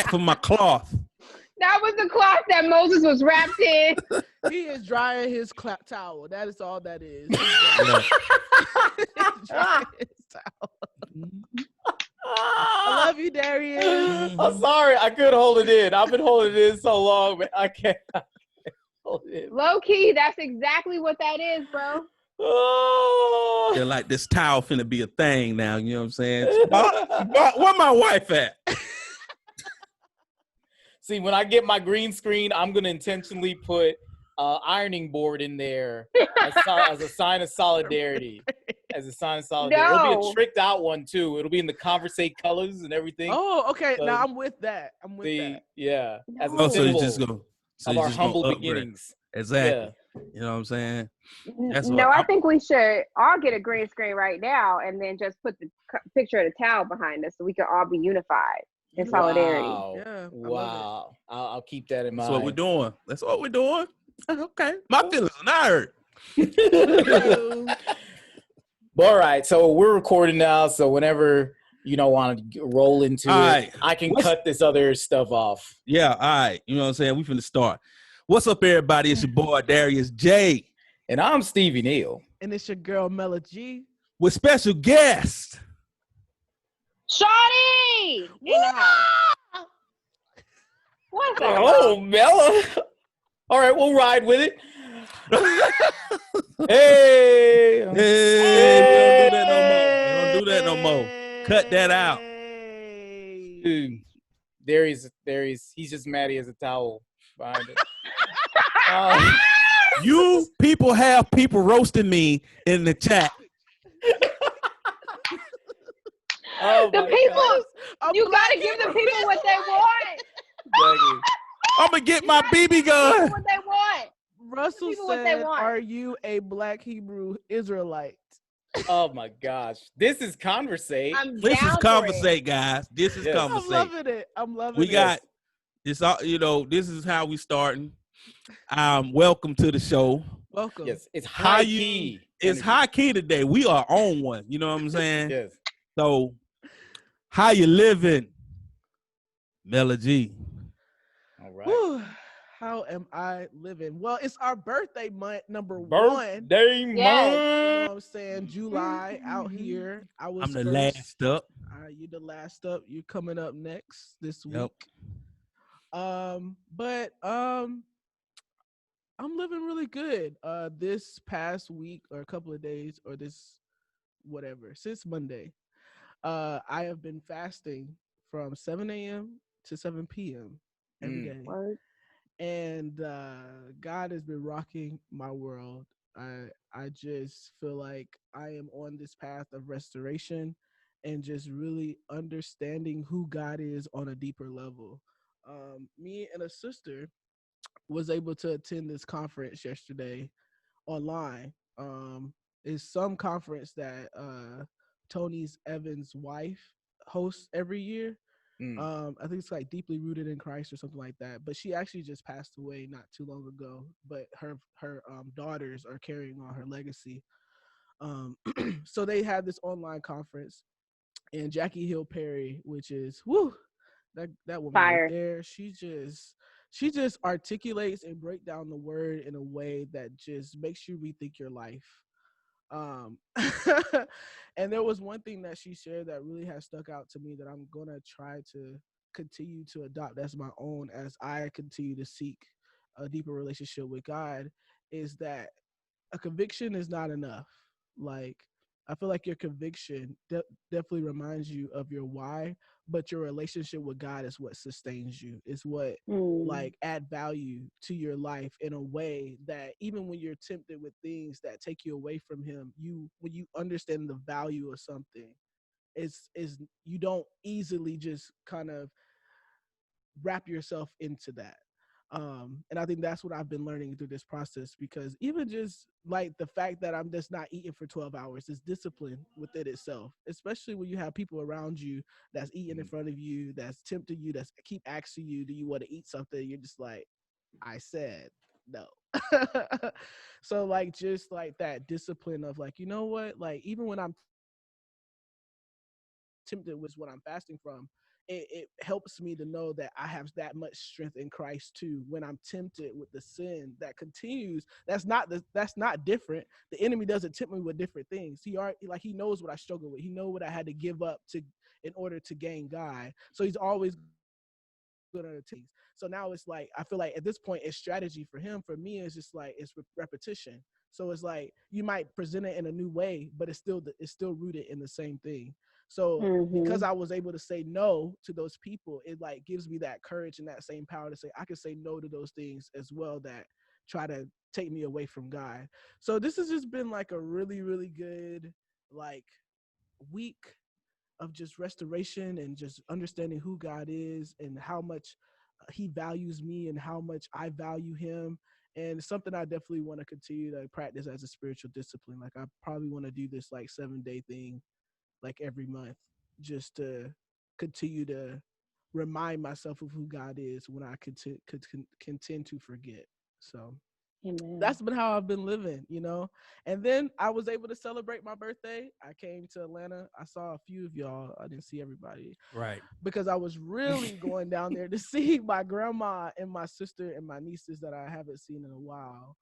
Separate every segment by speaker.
Speaker 1: for my cloth.
Speaker 2: That was the cloth that Moses was wrapped in.
Speaker 3: He is drying his towel. That is all that is.
Speaker 1: Yeah.
Speaker 3: He's drying his towel. I love you, Darius.
Speaker 4: I'm sorry, I couldn't hold it in. I've been holding it in so long, but I can't hold it in.
Speaker 2: Low key, that's exactly what that is, bro.
Speaker 4: Oh.
Speaker 1: They're like, this towel finna be a thing now. You know what I'm saying? Where my wife at?
Speaker 4: See, when I get my green screen, I'm gonna intentionally put ironing board in there as a sign of solidarity. As a sign of solidarity.
Speaker 2: No.
Speaker 4: It'll be a tricked out one too. It'll be in the Convrs8 colors and everything.
Speaker 3: Oh, okay.
Speaker 4: So
Speaker 3: now I'm with that. I'm with that.
Speaker 4: Yeah. As a
Speaker 2: No.
Speaker 1: So you
Speaker 4: symbol
Speaker 1: just go. So
Speaker 4: of
Speaker 1: you
Speaker 4: our
Speaker 1: just
Speaker 4: humble
Speaker 1: gonna upgrade.
Speaker 4: beginnings.
Speaker 1: Exactly. You know what I'm saying? That's
Speaker 2: No,
Speaker 1: what
Speaker 2: I think we should all get a green screen right now and then just put the picture of the towel behind us so we can all be unified in solidarity.
Speaker 4: Wow.
Speaker 3: Yeah,
Speaker 4: Wow. I'll keep that in mind.
Speaker 1: That's what we're doing. That's what we're doing. Okay. My feelings are not hurt.
Speaker 4: All right. So we're recording now. So whenever you don't want to roll into
Speaker 1: All
Speaker 4: it,
Speaker 1: right.
Speaker 4: I can cut this other stuff off.
Speaker 1: Yeah, all right. You know what I'm saying? We finna start. What's up, everybody? It's your boy, Darius J.
Speaker 4: And I'm Stevie Neal.
Speaker 3: And it's your girl, Mela G.
Speaker 1: With special guest.
Speaker 2: Shawty! In the house. What's up?
Speaker 4: Oh, Mela. All right, we'll ride with it. Hey.
Speaker 1: Hey, we don't do that no more. Cut that out.
Speaker 4: Dude, there he's. He's just mad he has a towel behind it.
Speaker 1: You people have people roasting me in the chat.
Speaker 4: Oh
Speaker 2: The
Speaker 4: my
Speaker 2: people,
Speaker 3: A
Speaker 2: you
Speaker 3: black
Speaker 2: gotta give the
Speaker 3: Hebrew
Speaker 2: people what they want.
Speaker 4: God.
Speaker 1: I'm gonna get my BB
Speaker 2: People
Speaker 1: gun.
Speaker 2: what they want.
Speaker 3: Russell
Speaker 2: People what they
Speaker 3: said,
Speaker 2: want.
Speaker 3: "Are you a black Hebrew Israelite?"
Speaker 4: Oh my gosh. This is Convrs8.
Speaker 2: I'm
Speaker 1: This is
Speaker 2: down for it.
Speaker 1: Convrs8, guys. This is
Speaker 4: Yes.
Speaker 3: I'm
Speaker 1: Convrs8.
Speaker 3: loving it. I'm loving
Speaker 1: We
Speaker 3: it.
Speaker 1: got this. This is how we starting. Welcome to the show.
Speaker 3: Welcome.
Speaker 4: Yes, it's
Speaker 1: How
Speaker 4: high
Speaker 1: you-
Speaker 4: key.
Speaker 1: It's
Speaker 4: energy.
Speaker 1: high key today. We are on one. You know what I'm saying?
Speaker 4: Yes.
Speaker 1: So, how you living, Mela G?
Speaker 4: All right.
Speaker 3: Whew. How am I living? Well, it's our birthday month, number one.
Speaker 4: Birthday
Speaker 3: You
Speaker 2: Yes.
Speaker 3: know
Speaker 4: month.
Speaker 3: what I'm saying? July out here. I was
Speaker 1: I'm the
Speaker 3: first.
Speaker 1: last up.
Speaker 3: You the last up. You coming up next this week.
Speaker 1: Yep.
Speaker 3: But I'm living really good. This past week or a couple of days or this whatever since Monday, I have been fasting from 7 a.m. to 7 p.m. every day.
Speaker 2: Word.
Speaker 3: And God has been rocking my world. I just feel like I am on this path of restoration and just really understanding who God is on a deeper level. Me and a sister was able to attend this conference yesterday online. It's some conference that Tony's Evans' wife hosts every year. I think it's like Deeply Rooted in Christ or something like that. But she actually just passed away not too long ago. But her daughters are carrying on her legacy. So they had this online conference, and Jackie Hill Perry, which is that woman
Speaker 2: Fire.
Speaker 3: right there, she just articulates and break down the word in a way that just makes you rethink your life. And there was one thing that she shared that really has stuck out to me that I'm gonna try to continue to adopt as my own as I continue to seek a deeper relationship with God, is that a conviction is not enough. Like, I feel like your conviction definitely reminds you of your why, but your relationship with God is what sustains you. It's what like add value to your life in a way that even when you're tempted with things that take you away from Him, when you understand the value of something, is you don't easily just kind of wrap yourself into that. And I think that's what I've been learning through this process, because even just like the fact that I'm just not eating for 12 hours is discipline within itself, especially when you have people around you that's eating in front of you, that's tempting you, that's keep asking you, do you want to eat something? You're just like, I said no. So like, just like that discipline of like, you know what, like even when I'm tempted with what I'm fasting from, it helps me to know that I have that much strength in Christ too. When I'm tempted with the sin that continues, that's not different. The enemy doesn't tempt me with different things. He knows what I struggle with. He knows what I had to give up in order to gain God. So he's always good at things. So now it's like, I feel like at this point it's strategy for him. For me, it's just like, it's repetition. So it's like, you might present it in a new way, but it's still rooted in the same thing. So because I was able to say no to those people, it like gives me that courage and that same power to say, I can say no to those things as well that try to take me away from God. So this has just been like a really, really good like week of just restoration and just understanding who God is and how much he values me and how much I value him. And it's something I definitely want to continue to practice as a spiritual discipline. Like I probably want to do this like 7-day thing like every month, just to continue to remind myself of who God is when I contend to forget. So
Speaker 2: Amen.
Speaker 3: that's been how I've been living, you know. And then I was able to celebrate my birthday. I came to Atlanta. I saw a few of y'all. I didn't see everybody.
Speaker 1: Right.
Speaker 3: Because I was really going down there to see my grandma and my sister and my nieces that I haven't seen in a while,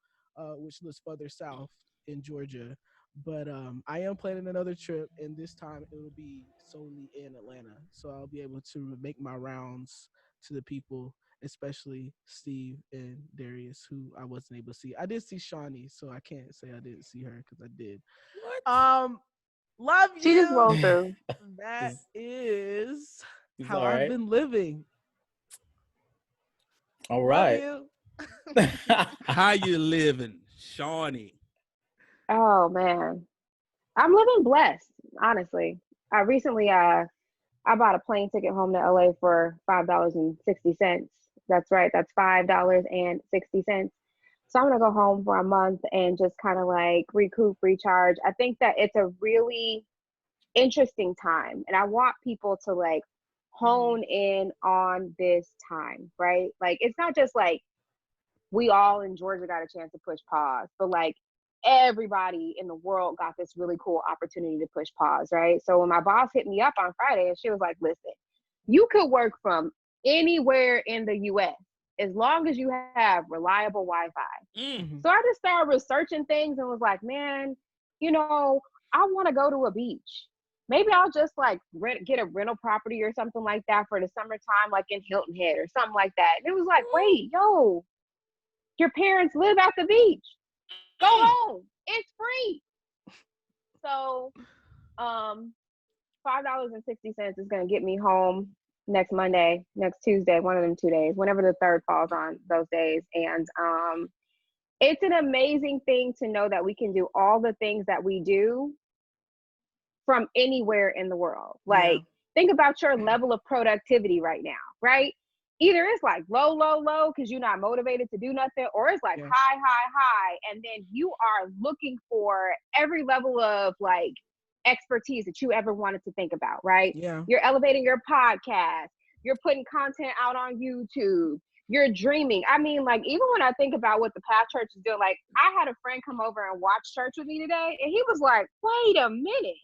Speaker 3: which lives further south in Georgia. But I am planning another trip, and this time it will be solely in Atlanta. So I'll be able to make my rounds to the people, especially Steve and Darius, who I wasn't able to see. I did see Shawnee, so I can't say I didn't see her because I did.
Speaker 1: What?
Speaker 3: Love you.
Speaker 2: She just rolled through.
Speaker 3: That is
Speaker 4: It's
Speaker 3: how
Speaker 4: all
Speaker 3: I've
Speaker 4: right.
Speaker 3: been living.
Speaker 4: All
Speaker 3: Love
Speaker 4: right.
Speaker 3: you.
Speaker 1: How you living, Shawnee?
Speaker 2: Oh man, I'm living blessed. Honestly, I recently I bought a plane ticket home to LA for $5.60. That's right, that's $5.60. So I'm gonna go home for a month and just kind of like recoup, recharge. I think that it's a really interesting time, and I want people to like hone in on this time, right? Like it's not just like we all in Georgia got a chance to push pause, but like everybody in the world got this really cool opportunity to push pause, right? So when my boss hit me up on Friday and she was like, listen, you could work from anywhere in the US as long as you have reliable Wi-Fi.
Speaker 1: Mm.
Speaker 2: So I just started researching things and was like, man, you know, I want to go to a beach. Maybe I'll just like get a rental property or something like that for the summertime, like in Hilton Head or something like that. And it was like, wait, yo, your parents live at the beach. Go home. It's free. So $5.60 is gonna get me home next Monday, next Tuesday, one of them 2 days, whenever the third falls on those days. And it's an amazing thing to know that we can do all the things that we do from anywhere in the world. Like, think about your level of productivity right now, right? Either it's like low because you're not motivated to do nothing, or it's like high, and then you are looking for every level of like expertise that you ever wanted to think about, right?
Speaker 3: Yeah.
Speaker 2: You're elevating your podcast, you're putting content out on YouTube, you're dreaming. I mean, like, even when I think about what the Path Church is doing, like, I had a friend come over and watch church with me today, and he was like, wait a minute,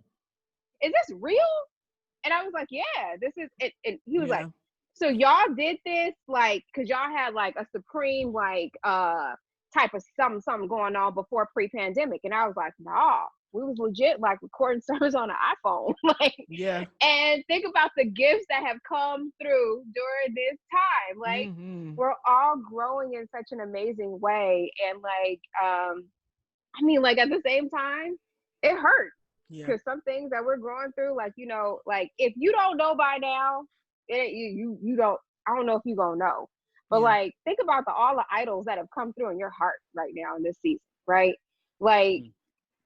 Speaker 2: is this real? And I was like, yeah, this is it. And he was like, so y'all did this like because y'all had like a supreme like type of something going on before pre-pandemic. And I was like, nah, we was legit like recording sermons on an iPhone. Like, and think about the gifts that have come through during this time. Like, we're all growing in such an amazing way. And like I mean, like, at the same time, it hurts. Because some things that we're going through, like, you know, like, if you don't know by now, you don't, I don't know if you're gonna know. But like, think about all the idols that have come through in your heart right now in this season, right? Like,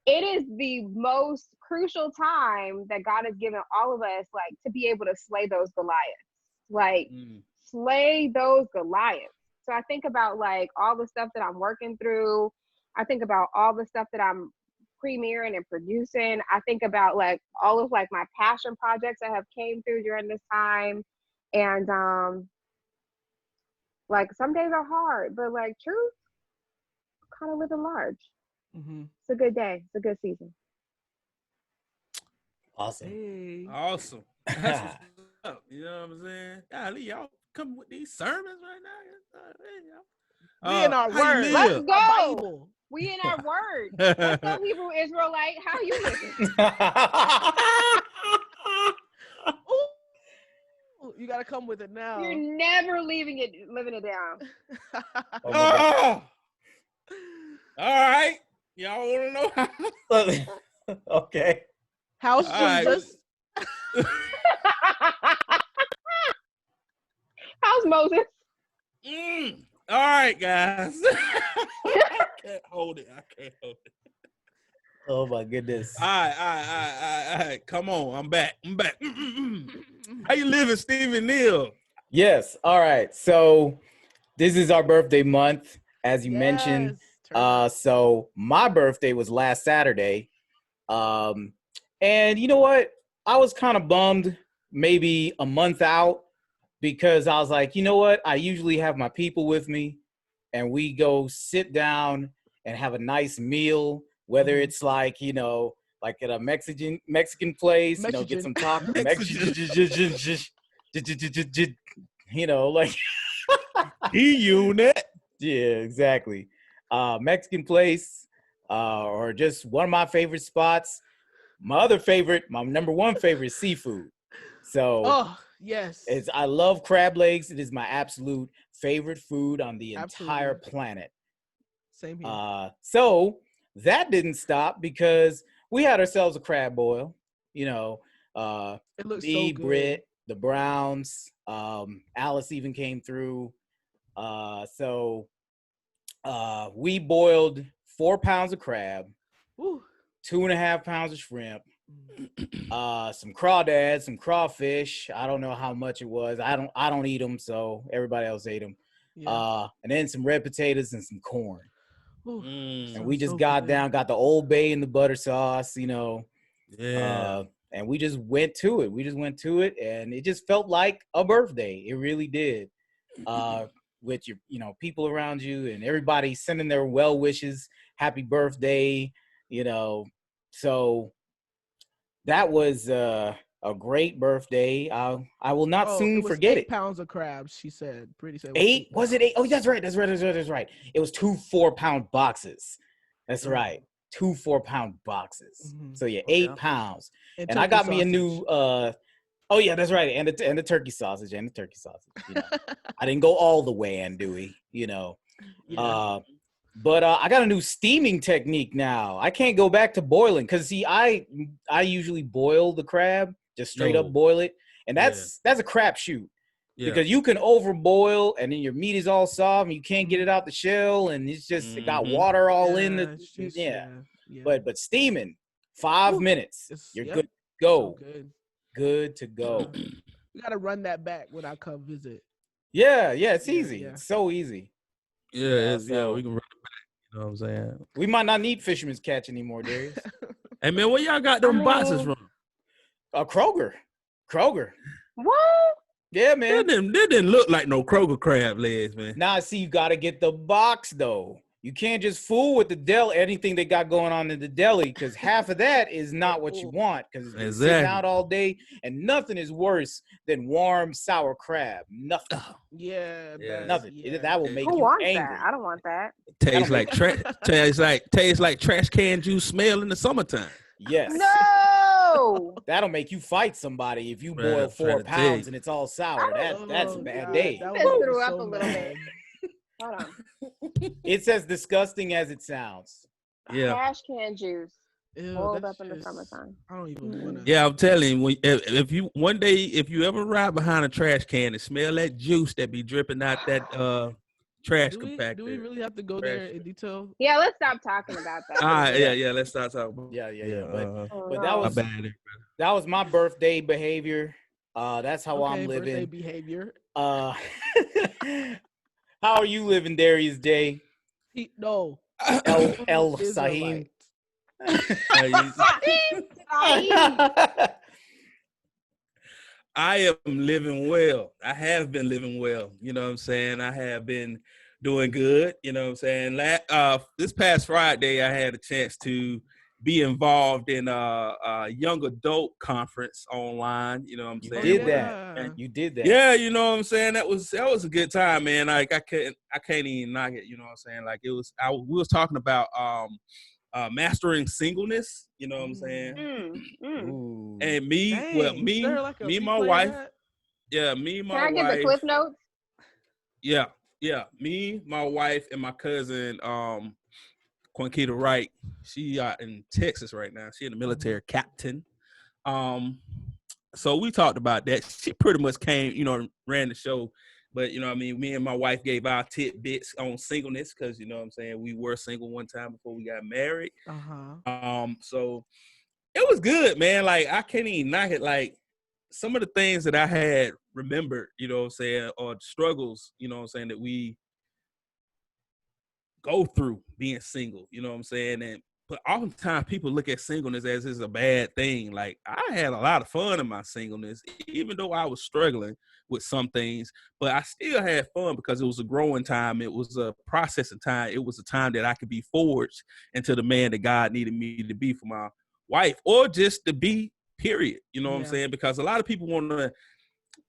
Speaker 2: it is the most crucial time that God has given all of us, like, to be able to slay those Goliaths. Like, slay those Goliaths. So I think about like all the stuff that I'm working through. I think about all the stuff that I'm premiering and producing. I think about like all of like my passion projects that have came through during this time. And like, some days are hard, but like, truth, kind of living large. It's a good day. It's a good season.
Speaker 4: Awesome.
Speaker 3: Hey.
Speaker 1: Awesome. That's what's You know what I'm saying? Golly, y'all come with these sermons right now.
Speaker 3: We in our
Speaker 1: how you
Speaker 3: word.
Speaker 2: Let's
Speaker 1: live?
Speaker 2: go.
Speaker 3: Our Bible.
Speaker 2: We in our word. Let's go, Hebrew Israelite. How you living?
Speaker 3: Ooh, you gotta come with it now.
Speaker 2: You're never living it down.
Speaker 4: Oh my God.
Speaker 1: All right. Y'all want to know how?
Speaker 4: Okay.
Speaker 3: How's
Speaker 1: All right.
Speaker 3: Jesus?
Speaker 2: How's Moses?
Speaker 1: All right, guys. I can't hold it.
Speaker 4: Oh my goodness.
Speaker 1: All right. Come on. I'm back. How you living, Stephen Neal?
Speaker 4: Yes. All right. So this is our birthday month, as you mentioned. So my birthday was last Saturday. And you know what? I was kind of bummed maybe a month out because I was like, you know what? I usually have my people with me and we go sit down and have a nice meal, whether it's like, you know, like at a Mexican place, you know, get some tacos, you know, like
Speaker 1: E-Unit.
Speaker 4: yeah, exactly. Mexican place, or just one of my favorite spots. My number one favorite is seafood. So
Speaker 3: Oh yes.
Speaker 4: I love crab legs. It is my absolute favorite food on the entire planet.
Speaker 3: Same here.
Speaker 4: So that didn't stop because we had ourselves a crab boil. You know,
Speaker 3: It looks
Speaker 4: me,
Speaker 3: so good.
Speaker 4: Britt, the Browns, Alice even came through. So we boiled 4 pounds of crab,
Speaker 3: Woo.
Speaker 4: 2.5 pounds of shrimp, some crawdads, some crawfish. I don't know how much it was. I don't eat them, so everybody else ate them.
Speaker 3: Yeah.
Speaker 4: And then some red potatoes and some corn.
Speaker 3: Ooh,
Speaker 4: And we just
Speaker 3: so
Speaker 4: got
Speaker 3: good.
Speaker 4: down, got the Old Bay and the butter sauce, you know.
Speaker 1: Yeah.
Speaker 4: And we just went to it. And it just felt like a birthday. It really did. With your, you know, people around you and everybody sending their well wishes, happy birthday, you know. So that was a great birthday. I will not soon
Speaker 3: it was
Speaker 4: forget
Speaker 3: 8 pounds of crabs, she said. Pretty said.
Speaker 4: 8? Was it 8? Oh, that's right. It was 2 4-pound boxes. That's right. 2 4-pound boxes.
Speaker 3: Mhm.
Speaker 4: So yeah, 8 pounds. And I
Speaker 3: turkey
Speaker 4: got me a
Speaker 3: sausage.
Speaker 4: new oh yeah, that's right. And the turkey sausage You know, I didn't go all the way, Andouille, you know.
Speaker 3: Yeah.
Speaker 4: But I got a new steaming technique now. I can't go back to boiling because see, I usually boil the crab, just straight up boil it, and that's a crapshoot because you can overboil and then your meat is all soft and you can't get it out the shell and it's just it got water all in the
Speaker 3: Yeah.
Speaker 4: But steaming 5 minutes, you're good to go.
Speaker 3: So
Speaker 4: Good to go.
Speaker 3: We gotta run that back when I come visit.
Speaker 4: Yeah, it's easy.
Speaker 3: Yeah.
Speaker 4: It's so easy.
Speaker 1: Yeah,
Speaker 4: So
Speaker 1: we can run it back. You know what I'm saying?
Speaker 4: we might not need Fisherman's Catch anymore, Darius.
Speaker 1: Hey man, where y'all got them boxes from?
Speaker 4: Kroger.
Speaker 2: What?
Speaker 4: Yeah, man.
Speaker 1: They didn't look like no Kroger crab legs, man.
Speaker 4: Nah, see, you gotta get the box though. You can't just fool with the deli, anything they got going on in the deli, because half of that is not what you want. Because it's been sitting out all day, and nothing is worse than warm sour crab. Nothing.
Speaker 3: Yeah.
Speaker 4: Nothing.
Speaker 3: Yeah.
Speaker 4: That will make
Speaker 2: Who
Speaker 4: you
Speaker 2: wants
Speaker 4: angry.
Speaker 2: that? I don't want that.
Speaker 1: Tastes like tastes like trash can juice smell in the summertime.
Speaker 4: Yes.
Speaker 2: No.
Speaker 4: That'll make you fight somebody if you
Speaker 1: Man,
Speaker 4: boil
Speaker 1: I'm
Speaker 4: 4
Speaker 1: trying to tell
Speaker 4: pounds
Speaker 1: you.
Speaker 4: and it's all sour. That's a bad day.
Speaker 3: That
Speaker 2: Just
Speaker 3: was
Speaker 2: threw up
Speaker 3: so
Speaker 2: a little
Speaker 3: mad.
Speaker 2: bit. Hold on.
Speaker 4: It's as disgusting as it sounds.
Speaker 1: Yeah.
Speaker 2: Trash can juice.
Speaker 3: Ew,
Speaker 2: Boiled
Speaker 3: that's
Speaker 2: up in the
Speaker 3: just-
Speaker 2: summertime.
Speaker 3: I don't even want to.
Speaker 1: Yeah, I'm telling you, if you ever ride behind a trash can and smell that juice that be dripping out that trash compactor.
Speaker 3: Do we really have to go there in detail?
Speaker 2: Yeah, let's stop talking about that.
Speaker 1: All right, yeah, let's start talking.
Speaker 4: Yeah.
Speaker 2: Oh,
Speaker 4: But
Speaker 2: no.
Speaker 4: that was my birthday behavior. That's how I'm
Speaker 3: Birthday
Speaker 4: living.
Speaker 3: behavior.
Speaker 4: How are you living, Darius Day?
Speaker 3: No.
Speaker 4: El
Speaker 3: Israelite.
Speaker 4: Sahim.
Speaker 1: I am living well. I have been living well. You know what I'm saying? I have been doing good. You know what I'm saying? This past Friday, I had a chance to be involved in a young adult conference online. You know what I'm
Speaker 4: You
Speaker 1: saying?
Speaker 4: did that.
Speaker 1: And,
Speaker 4: You did that.
Speaker 1: yeah, you know what I'm saying? That was a good time, man. Like I can't even knock it, you know what I'm saying? Like we was talking about mastering singleness, you know what I'm saying?
Speaker 4: Ooh.
Speaker 1: And me,
Speaker 3: Dang,
Speaker 1: well,
Speaker 3: is there like a
Speaker 1: me, my
Speaker 3: replay of
Speaker 1: wife.
Speaker 3: that?
Speaker 1: Yeah, me,
Speaker 2: Can
Speaker 1: my
Speaker 2: I get the
Speaker 1: wife.
Speaker 2: Cliff Notes?
Speaker 1: Yeah, me, my wife, and my cousin, Quinquita Wright. She in Texas right now. She in the military captain. So we talked about that. She pretty much came, you know, ran the show. But, you know what I mean, me and my wife gave our tidbits on singleness because, you know what I'm saying, we were single one time before we got married. So it was good, man. Like, I can't even knock it. Like, some of the things that I had remembered, you know what I'm saying, or struggles, you know what I'm saying, that we go through being single, you know what I'm saying? But oftentimes people look at singleness as is a bad thing. Like, I had a lot of fun in my singleness, even though I was struggling with some things, but I still had fun because it was a growing time. It was a processing time. It was a time that I could be forged into the man that God needed me to be for my wife, or just to be, period. You know what I'm saying? Because a lot of people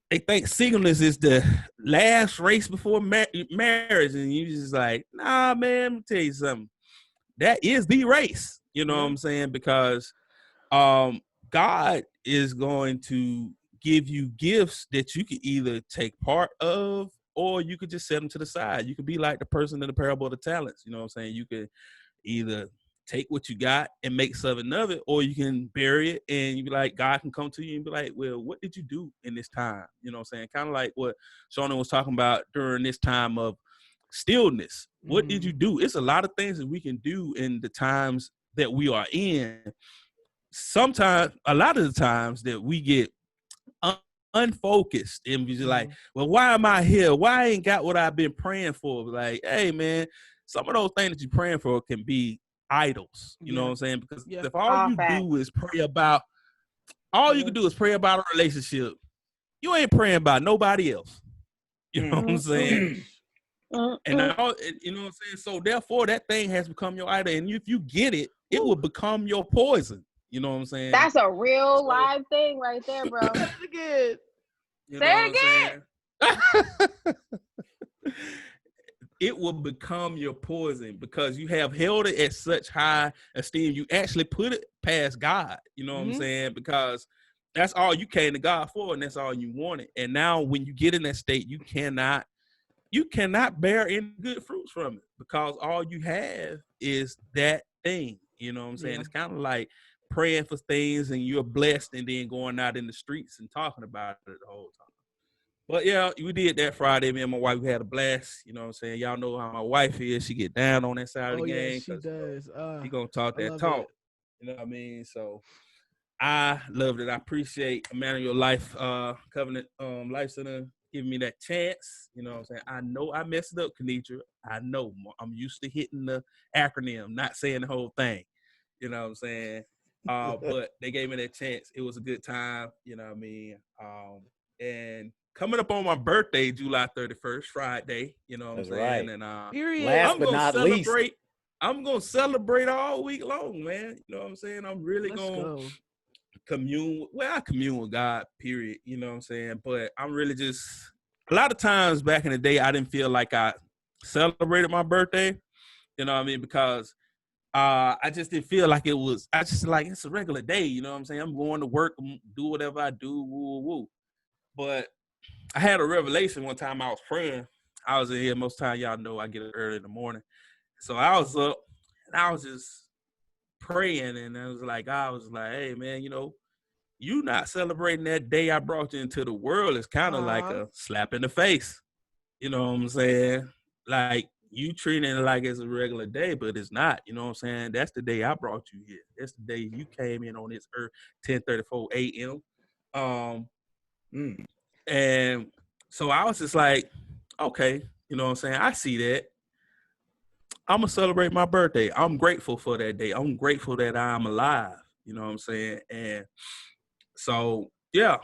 Speaker 1: they think singleness is the last race before marriage. And you just like, nah, man, let me tell you something. That is the race, you know what I'm saying? Because God is going to give you gifts that you can either take part of, or you could just set them to the side. You could be like the person in the parable of the talents, you know what I'm saying? You could either take what you got and make something of it, or you can bury it and you be like, God can come to you and be like, well, what did you do in this time? You know what I'm saying? Kind of like what Shawnda was talking about during this time of stillness. What did you do? It's a lot of things that we can do in the times that we are in. Sometimes, a lot of the times that we get unfocused and be just like, well, why am I here? Why I ain't got what I've been praying for? Like, hey, man, some of those things that you're praying for can be idols. You know what I'm saying? Because if all you do is pray about, all you can do is pray about a relationship, you ain't praying about nobody else. You know what I'm saying? And now, you know what I'm saying? So therefore, that thing has become your idol. And if you get it, it will become your poison. You know what I'm saying?
Speaker 2: That's a real live thing right there, bro.
Speaker 3: Say it again.
Speaker 1: You know
Speaker 2: Say
Speaker 1: it again. It will become your poison because you have held it at such high esteem. You actually put it past God. You know what I'm saying? Because that's all you came to God for, and that's all you wanted. And now when you get in that state, you cannot bear any good fruits from it because all you have is that thing. You know what I'm saying? It's kind of like praying for things and you're blessed and then going out in the streets and talking about it the whole time. But yeah, we did that Friday. Me and my wife, we had a blast. You know what I'm saying? Y'all know how my wife is. She get down on that side of the game.
Speaker 3: Yeah, she does.
Speaker 1: She gonna talk that talk. You know what I mean? So I loved it. I appreciate Emmanuel Life Covenant Life Center giving me that chance. You know what I'm saying? I know I messed up, Kenitra. I know. I'm used to hitting the acronym, not saying the whole thing. You know what I'm saying? But they gave me that chance. It was a good time. You know what I mean? And coming up on my birthday, July 31st, Friday. You know what I'm saying?
Speaker 4: Right.
Speaker 1: And
Speaker 3: Period.
Speaker 4: Last but not least,
Speaker 1: I'm gonna celebrate all week long, man. You know what I'm saying? I'm really gonna commune. Well, I commune with God, period. You know what I'm saying? But I'm really just, a lot of times back in the day, I didn't feel like I celebrated my birthday. You know what I mean? Because I just didn't feel like it was, I just like, it's a regular day. You know what I'm saying? I'm going to work, do whatever I do, woo, woo. But I had a revelation one time. I was praying. I was in here most time. Y'all know I get up early in the morning. So I was up and I was just praying. And I was like, hey, man, you not celebrating that day I brought you into the world is kind of like a slap in the face. You know what I'm saying? Like, you treating it like it's a regular day, but it's not. You know what I'm saying? That's the day I brought you here. That's the day you came in on this earth, 10:34 a.m. And so I was just like, okay, you know what I'm saying? I see that. I'm going to celebrate my birthday. I'm grateful for that day. I'm grateful that I'm alive. You know what I'm saying? And so, yeah,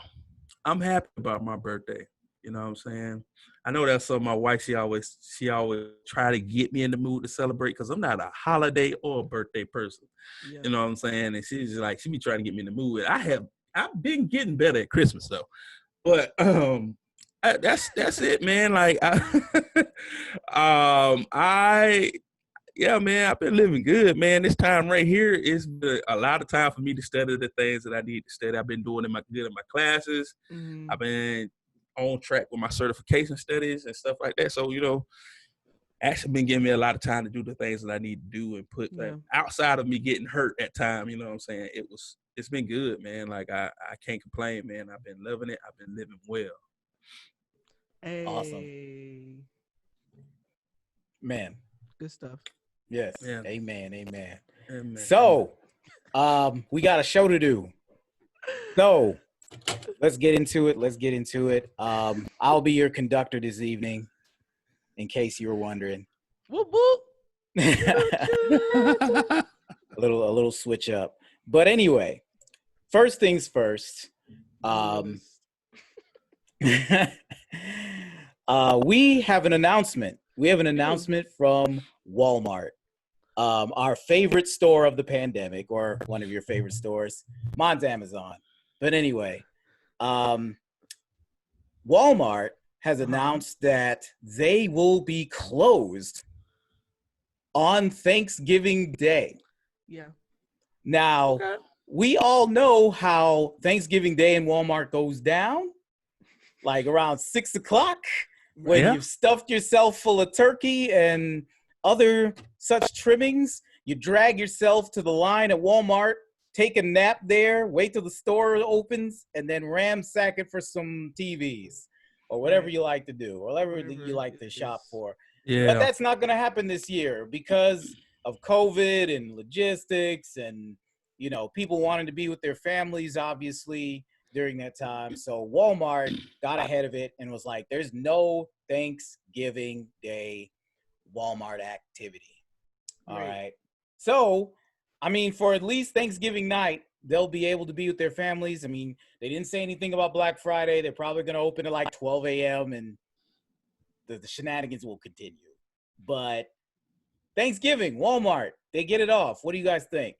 Speaker 1: I'm happy about my birthday. You know what I'm saying? I know that's something my wife, she always try to get me in the mood to celebrate because I'm not a holiday or a birthday person.
Speaker 3: Yeah.
Speaker 1: You know what I'm saying? And she's like, she be trying to get me in the mood. I've been getting better at Christmas though. But that's it, man. Like yeah, man, I've been living good, man. This time right here is a lot of time for me to study the things that I need to study. I've been doing good in my classes.
Speaker 3: Mm-hmm.
Speaker 1: I've been on track with my certification studies and stuff like that. So, actually been giving me a lot of time to do the things that I need to do and put like, outside of me getting hurt at time, you know what I'm saying? It's been good, man. Like I can't complain, man. I've been loving it. I've been living well.
Speaker 3: Hey.
Speaker 4: Awesome. Man.
Speaker 3: Good stuff.
Speaker 4: Yes.
Speaker 1: Yeah.
Speaker 4: Amen. So, we got a show to do. So, let's get into it. I'll be your conductor this evening, in case you were wondering.
Speaker 3: Whoop whoop.
Speaker 4: a little switch up. But anyway, first things first. We have an announcement. We have an announcement from Walmart, our favorite store of the pandemic, or one of your favorite stores. Mine's Amazon. But anyway, Walmart has announced that they will be closed on Thanksgiving Day.
Speaker 3: Yeah.
Speaker 4: Now, we all know how Thanksgiving Day in Walmart goes down, like around 6 o'clock. When you've stuffed yourself full of turkey and other such trimmings, you drag yourself to the line at Walmart, take a nap there, wait till the store opens, and then ransack it for some TVs or whatever you like to do, or whatever you like to shop for.
Speaker 1: Yeah.
Speaker 4: But that's not going to happen this year because of COVID and logistics and, people wanting to be with their families, obviously, during that time. So Walmart got ahead of it and was like, there's no Thanksgiving Day Walmart activity. All right. So, for at least Thanksgiving night, they'll be able to be with their families. They didn't say anything about Black Friday. They're probably going to open at like 12 a.m. and the shenanigans will continue. But Thanksgiving, Walmart, they get it off. What do you guys think?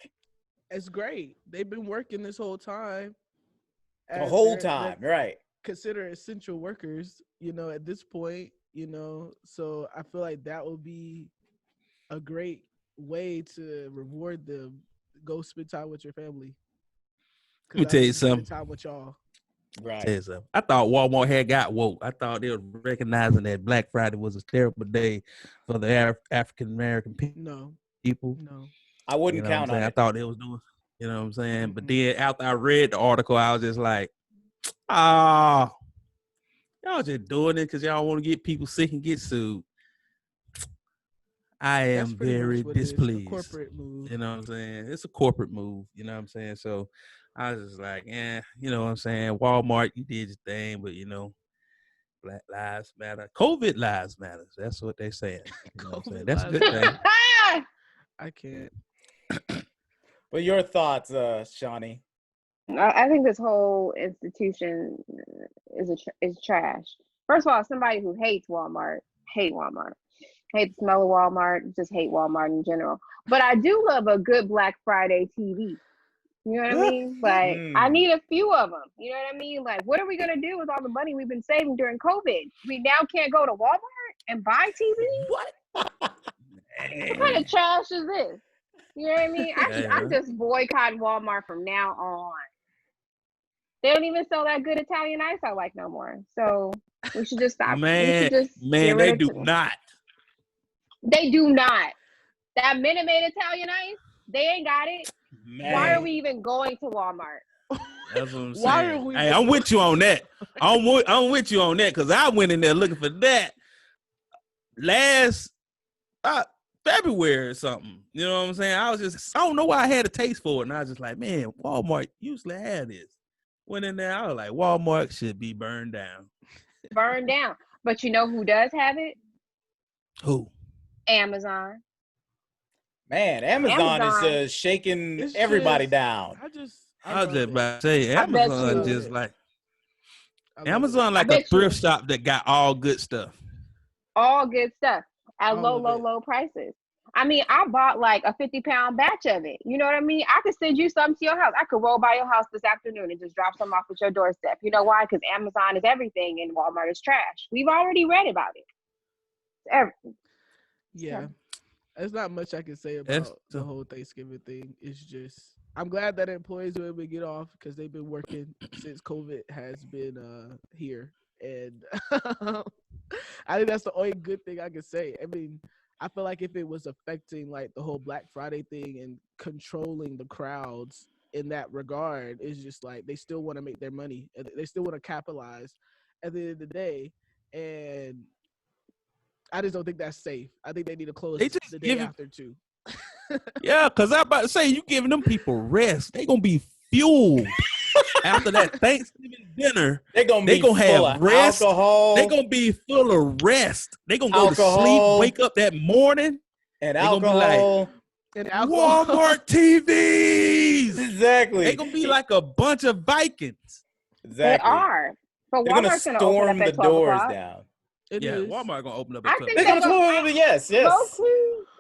Speaker 3: It's great. They've been working this whole time.
Speaker 4: The whole time, right.
Speaker 3: Consider essential workers, at this point, so I feel like that will be a great way to reward them. Go spend time with your family.
Speaker 1: Let me tell you something.
Speaker 3: Time with y'all.
Speaker 4: Right.
Speaker 1: I thought Walmart had got woke. I thought they were recognizing that Black Friday was a terrible day for the African American people.
Speaker 3: No.
Speaker 4: I wouldn't count on it.
Speaker 1: I thought they was doing, you know what I'm saying? But then after I read the article, I was just like, y'all just doing it because y'all want to get people sick and get sued. I am very displeased.
Speaker 3: It's a corporate move.
Speaker 1: You know what I'm saying? It's a corporate move. You know what I'm saying? So I was just like, you know what I'm saying? Walmart, you did your thing, but Black Lives Matter. COVID lives matter. That's what they're saying. You know what I'm saying? That's a good thing.
Speaker 3: I can't.
Speaker 4: But your thoughts, Shawnee?
Speaker 2: I think this whole institution is trash. First of all, somebody who hates Walmart, hate the smell of Walmart, just hate Walmart in general. But I do love a good Black Friday TV. You know what I mean? Like, I need a few of them. You know what I mean? Like, what are we going to do with all the money we've been saving during COVID? We now can't go to Walmart and buy TV? What kind of trash is this? You know what I mean? I'm just boycotting Walmart from now on. They don't even sell that good Italian ice I like no more. So we should just stop.
Speaker 1: Man, they do not.
Speaker 2: They do not. That Minute Maid Italian ice, they ain't got it. Man. Why are we even going to Walmart?
Speaker 1: That's what I'm saying. Hey, I'm with you on that. I'm with you on that because I went in there looking for that last February or something. You know what I'm saying? I don't know why I had a taste for it. And I was just like, man, Walmart usually had this. Went in there, I was like, Walmart should be burned down.
Speaker 2: Burned down. But you know who does have it?
Speaker 1: Who?
Speaker 2: Amazon.
Speaker 4: Man, Amazon is just shaking everybody down.
Speaker 1: I was just about to say, Amazon just like, Amazon like a thrift shop that got all good stuff.
Speaker 2: All good stuff at low prices. I mean, I bought like a 50-pound batch of it. You know what I mean? I could send you some to your house. I could roll by your house this afternoon and just drop some off at your doorstep. You know why? Because Amazon is everything and Walmart is trash. We've already read about it. It's everything.
Speaker 3: Yeah. There's not much I can say about the whole Thanksgiving thing. It's just, I'm glad that employees were able to get off because they've been working since COVID has been here. And I think that's the only good thing I can say. I mean, I feel like if it was affecting like the whole Black Friday thing and controlling the crowds in that regard, it's just like they still want to make their money. They still want to capitalize at the end of the day. And I just don't think that's safe. I think they need to close the day after too.
Speaker 1: Yeah, because I'm about to say, you giving them people rest. They going to be fueled. After that Thanksgiving dinner, they gonna have rest.
Speaker 4: Alcohol.
Speaker 1: They're gonna be full of rest. They're gonna go to sleep, wake up that morning,
Speaker 4: and alcohol.
Speaker 1: Gonna be like, Walmart TVs.
Speaker 4: Exactly.
Speaker 1: They're gonna be like a bunch of Vikings.
Speaker 4: Exactly.
Speaker 2: They are. But
Speaker 4: they're
Speaker 2: Walmart's
Speaker 4: gonna storm the doors down.
Speaker 1: Walmart gonna open up.
Speaker 4: They're gonna storm it. Yes.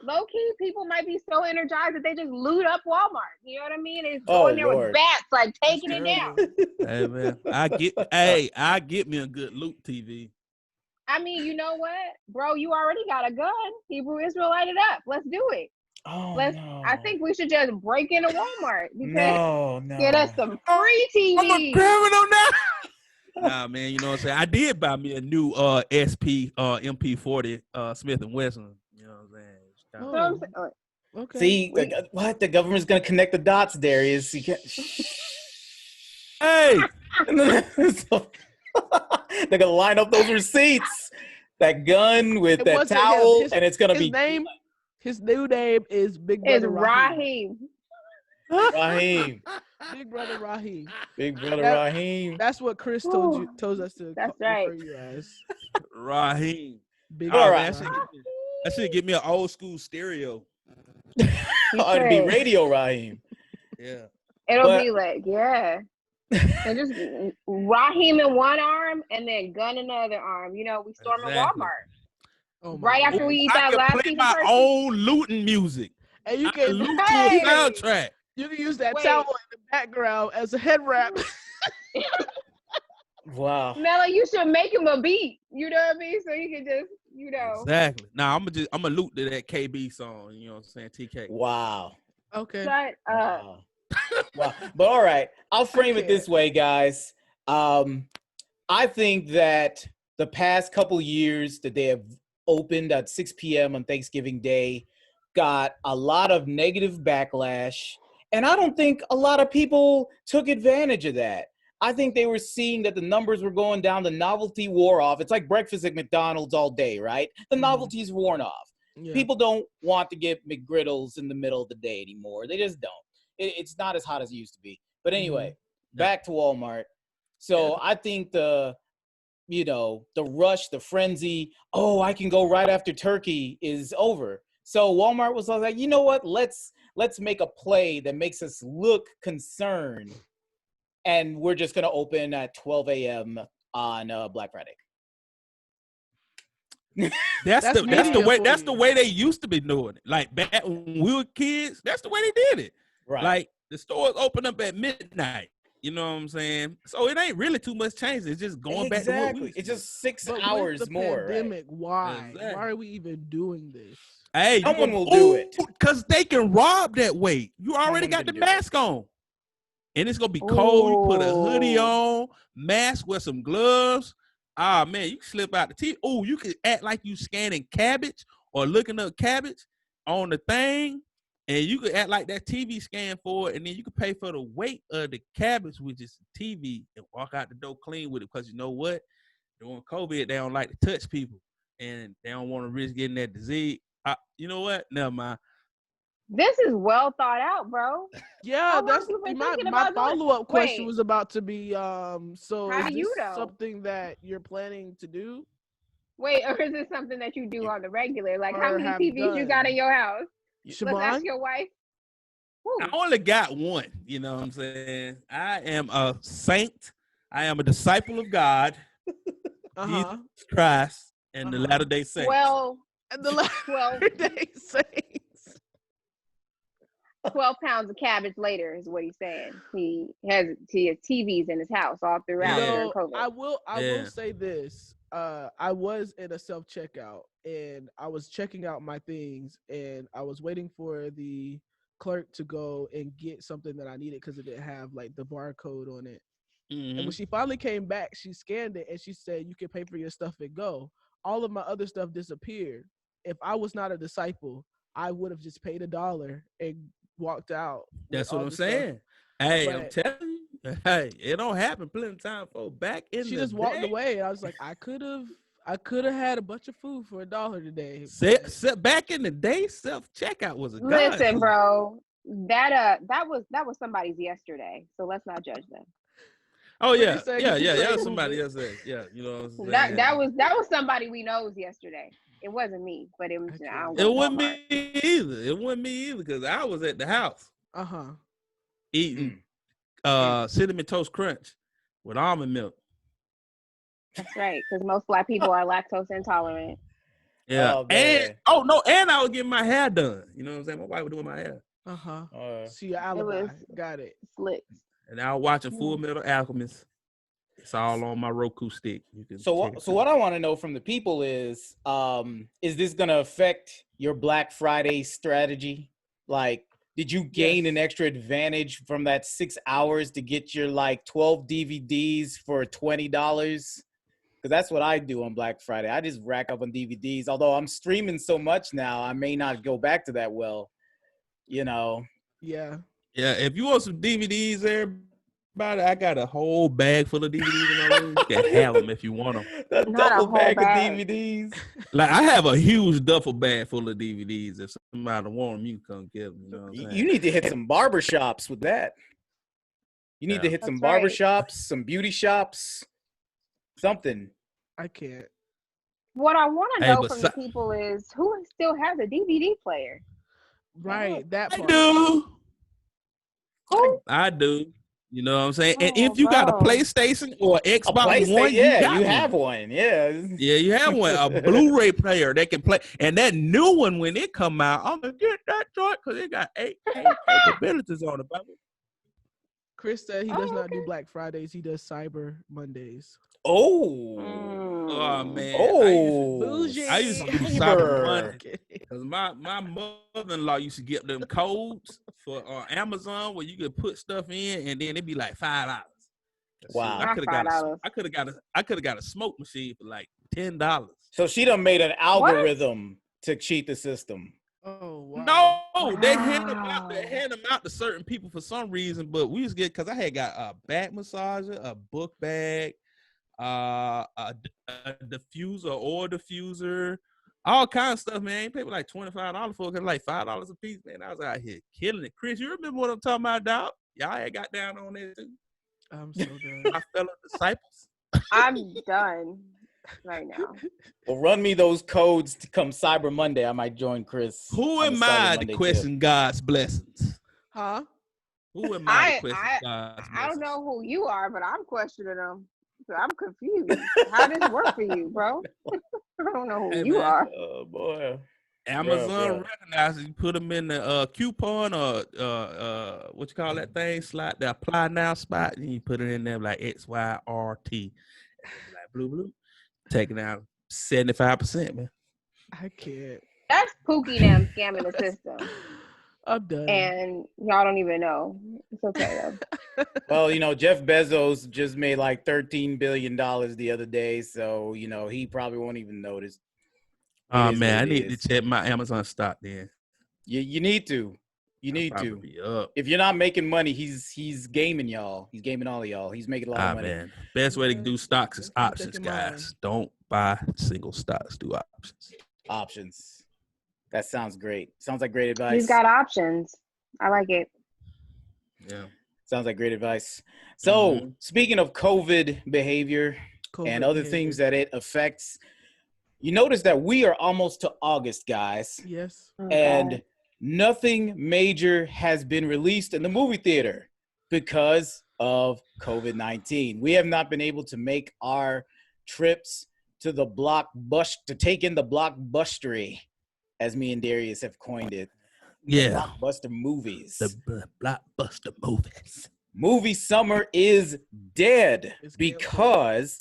Speaker 2: Low key, people might be so energized that they just loot up Walmart. You know what I mean? It's going there with bats, like taking it down.
Speaker 1: Hey man, I get me a good loot TV.
Speaker 2: I mean, you know what, bro? You already got a gun. Hebrew Israelite it up. Let's do it.
Speaker 4: No.
Speaker 2: I think we should just break into Walmart because get us some free TV.
Speaker 1: I'm a criminal now. Nah, man, you know what I'm saying? I did buy me a new MP40 Smith & Wesson. You know what I'm saying?
Speaker 3: Okay.
Speaker 4: See, the government's gonna connect the dots, Darius. You can't.
Speaker 1: Hey,
Speaker 4: they're gonna line up those receipts, that gun with that towel, and it's gonna be
Speaker 3: his new name is Big Brother
Speaker 2: Raheem.
Speaker 4: Raheem.
Speaker 3: Big Brother Raheem.
Speaker 4: Big Brother Raheem.
Speaker 3: That's what Chris told us to refer you as.
Speaker 1: Raheem.
Speaker 4: All right.
Speaker 1: I should get me an old school stereo.
Speaker 4: It'd be Radio Raheem.
Speaker 1: Yeah.
Speaker 2: It'll be like, and just Raheem in one arm and then gun in the other arm. You know, we storming Walmart. Right after we eat that last piece of
Speaker 1: my
Speaker 2: turkey.
Speaker 1: own looting music.
Speaker 3: And you can
Speaker 1: loot to a soundtrack.
Speaker 3: You can use that towel in the background as a head wrap.
Speaker 4: Wow.
Speaker 2: Mello, you should make him a beat. You know what I mean? So you can just, you know.
Speaker 1: Exactly. Now I'm gonna loot to that KB song. You know what I'm saying? TK.
Speaker 4: Wow.
Speaker 3: Okay.
Speaker 2: Shut up.
Speaker 4: Wow. But all right, I'll frame it this way, guys. I think that the past couple years that they have opened at 6 p.m. on Thanksgiving Day got a lot of negative backlash. And I don't think a lot of people took advantage of that. I think they were seeing that the numbers were going down. The novelty wore off. It's like breakfast at McDonald's all day, right? The novelty's worn off. Yeah. People don't want to get McGriddles in the middle of the day anymore. They just don't. It's not as hot as it used to be. But anyway, back to Walmart. So I think the rush, the frenzy, I can go right after turkey is over. So Walmart was like, you know what? Let's make a play that makes us look concerned. And we're just going to open at 12 a.m. on Black Friday.
Speaker 1: That's the way they used to be doing it. Like back when we were kids, that's the way they did it.
Speaker 4: Right.
Speaker 1: Like the stores open up at midnight. You know what I'm saying? So it ain't really too much change. It's just going back to what we used to
Speaker 4: It's just 6 hours more.
Speaker 3: Pandemic,
Speaker 4: right?
Speaker 3: why?
Speaker 1: Exactly.
Speaker 3: Why are we even doing this?
Speaker 1: Hey,
Speaker 4: someone will do it
Speaker 1: because they can rob that way. You already got the mask on, and it's gonna be cold. You put a hoodie on, mask, wear some gloves. Ah man, you can slip out the TV. Oh, you can act like you scanning cabbage or looking up cabbage on the thing, and you could act like that TV scan for it, and then you could pay for the weight of the cabbage, which is the TV, and walk out the door clean with it. Because you know what? During COVID, they don't like to touch people, and they don't want to risk getting that disease. You know what? Never mind.
Speaker 2: This is well thought out, bro.
Speaker 3: Yeah, that's my follow-up question was about to be so
Speaker 2: how
Speaker 3: is
Speaker 2: do you
Speaker 3: this
Speaker 2: know?
Speaker 3: Something that you're planning to do?
Speaker 2: Wait, or is it something that you do on the regular? Like how many TVs you got in your house?
Speaker 3: Siobhan?
Speaker 2: Let's ask your wife.
Speaker 1: I only got one. You know what I'm saying? I am a saint. I am a disciple of God, Jesus Christ, and the Latter-day Saints.
Speaker 2: Well,
Speaker 3: and the Latter-day Saints.
Speaker 2: 12 pounds of cabbage later is what he's saying. He has TVs in his house all throughout during COVID.
Speaker 3: I will say this. I was in a self-checkout and I was checking out my things and I was waiting for the clerk to go and get something that I needed because it didn't have like the barcode on it. And when she finally came back, she scanned it and she said, "You can pay for your stuff and go." All of my other stuff disappeared. If I was not a disciple, I would have just paid $1 and walked out.
Speaker 1: That's what I'm saying. Hey, I'm telling you, hey, it don't happen plenty of time for back in.
Speaker 3: She just walked away. I was like, I could have had a bunch of food for $1 today.
Speaker 1: Back in the day, self checkout was a
Speaker 2: listen, bro. That was somebody's yesterday. So let's not judge them.
Speaker 1: Oh yeah. That was somebody else. Yeah, you know what I'm saying?
Speaker 2: That was somebody we knows yesterday. It wasn't me, but it was.
Speaker 1: It wasn't me either. It wasn't me either because I was at the house. Eating cinnamon toast crunch with almond milk.
Speaker 2: That's right, because most Black people are lactose intolerant.
Speaker 1: Yeah, and I was getting my hair done. You know what I'm saying? My wife was doing my hair.
Speaker 3: See your alibi. Got it.
Speaker 2: Slicks.
Speaker 1: And I was watching Full Metal Alchemist. It's all on my Roku stick.
Speaker 4: So what I want to know from the people is this going to affect your Black Friday strategy? Like, did you gain an extra advantage from that 6 hours to get your like 12 DVDs for $20? Because that's what I do on Black Friday. I just rack up on DVDs. Although I'm streaming so much now, I may not go back to that well, you know.
Speaker 3: Yeah.
Speaker 1: Yeah, if you want some DVDs, everybody, I got a whole bag full of DVDs in my room. You can have them if you want them.
Speaker 4: A duffel bag of DVDs.
Speaker 1: Like, I have a huge duffel bag full of DVDs. If somebody want them, you can come get them. You know what I'm saying?
Speaker 4: You need to hit some barbershops with that. You need to hit some barbershops, some beauty shops, something.
Speaker 3: I can't.
Speaker 2: What I want to know from the people is who still has a DVD player?
Speaker 3: Right, that part.
Speaker 1: I do.
Speaker 2: Who?
Speaker 1: I do. You know what I'm saying? And if you got a PlayStation or Xbox One,
Speaker 4: you have one. Yeah.
Speaker 1: Yeah, you have one. A Blu-ray player that can play. And that new one, when it come out, I'm going to get that joint because it got 8 capabilities on it, baby.
Speaker 3: Chris said he does not do Black Fridays. He does Cyber Mondays.
Speaker 1: Oh man! I used to do Cyber Monday because my mother-in-law used to get them codes for Amazon where you could put stuff in and then it'd be like $5.
Speaker 4: Wow!
Speaker 1: I could have got a smoke machine for like $10.
Speaker 4: So she done made an algorithm to cheat the system.
Speaker 3: Oh wow!
Speaker 1: No, they hand them out to certain people for some reason, but we used to get because I had got a back massager, a book bag. A diffuser, all kinds of stuff, man. People like $25 for it, like $5 a piece, man. I was out here killing it. Chris, you remember what I'm talking about, dog? Y'all had got down on it too.
Speaker 3: I'm so done.
Speaker 1: My fellow disciples.
Speaker 2: I'm done right now.
Speaker 4: Well, run me those codes to come Cyber Monday. I might join Chris.
Speaker 1: Who am I to question God's blessings?
Speaker 3: Huh?
Speaker 1: Who am I to question God's blessings?
Speaker 2: I don't know who you are, but I'm questioning them. I'm confused. How does it work for you, bro? I don't know who you are.
Speaker 4: Oh boy.
Speaker 1: Amazon recognizes you put them in the coupon or what you call that thing, slide the apply now spot, and you put it in there like XYRT. Like blue, taking out 75%, man.
Speaker 3: I can't.
Speaker 2: That's Pookie them scamming the system.
Speaker 3: I'm done.
Speaker 2: And y'all don't even know. It's okay though.
Speaker 4: Well, you know, Jeff Bezos just made like $13 billion the other day, so you know he probably won't even notice.
Speaker 1: Oh man, I need to check my Amazon stock then.
Speaker 4: You need to. You need to. If you're not making money, he's gaming y'all. He's gaming all of y'all. He's making a lot of money.
Speaker 1: Man. Best way to do stocks is options, guys. Don't buy single stocks. Do options.
Speaker 4: Options. That sounds great. Sounds like great advice.
Speaker 2: He's got options. I like it.
Speaker 4: Yeah. Sounds like great advice. So speaking of COVID behavior and other things that it affects, you notice that we are almost to August, guys.
Speaker 3: Yes.
Speaker 4: And nothing major has been released in the movie theater because of COVID-19. We have not been able to make our trips to the to take in the blockbustery, as me and Darius have coined it.
Speaker 1: Yeah.
Speaker 4: Blockbuster movies.
Speaker 1: The blockbuster movies.
Speaker 4: Movie summer is dead because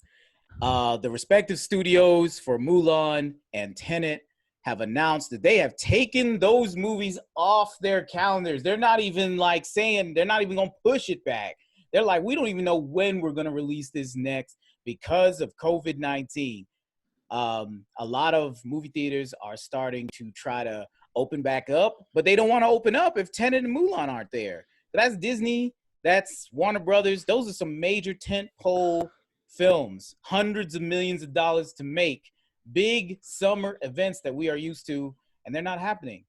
Speaker 4: the respective studios for Mulan and Tenet have announced that they have taken those movies off their calendars. They're not even like saying, they're not even going to push it back. They're like, we don't even know when we're going to release this next because of COVID-19. A lot of movie theaters are starting to try to open back up, but they don't want to open up if Tenet and Mulan aren't there. That's Disney. That's Warner Brothers. Those are some major tentpole films, hundreds of millions of dollars to make, big summer events that we are used to, and they're not happening.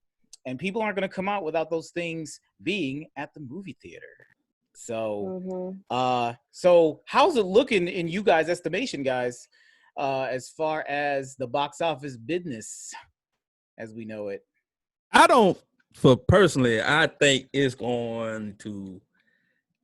Speaker 4: And people aren't going to come out without those things being at the movie theater. So, so how's it looking in you guys' estimation, guys, as far as the box office business as we know it?
Speaker 1: I think it's going to,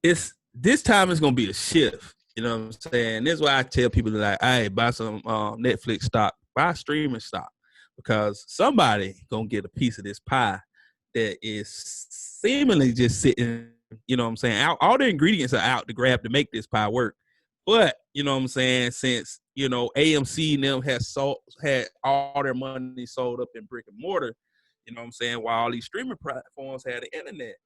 Speaker 1: this time it's going to be a shift. You know what I'm saying? This is why I tell people like, hey, buy some Netflix stock, buy streaming stock, because somebody going to get a piece of this pie that is seemingly just sitting, you know what I'm saying? All the ingredients are out to grab to make this pie work. But, you know what I'm saying, since, you know, AMC and them had all their money sold up in brick and mortar, you know what I'm saying, while all these streaming platforms had the internet.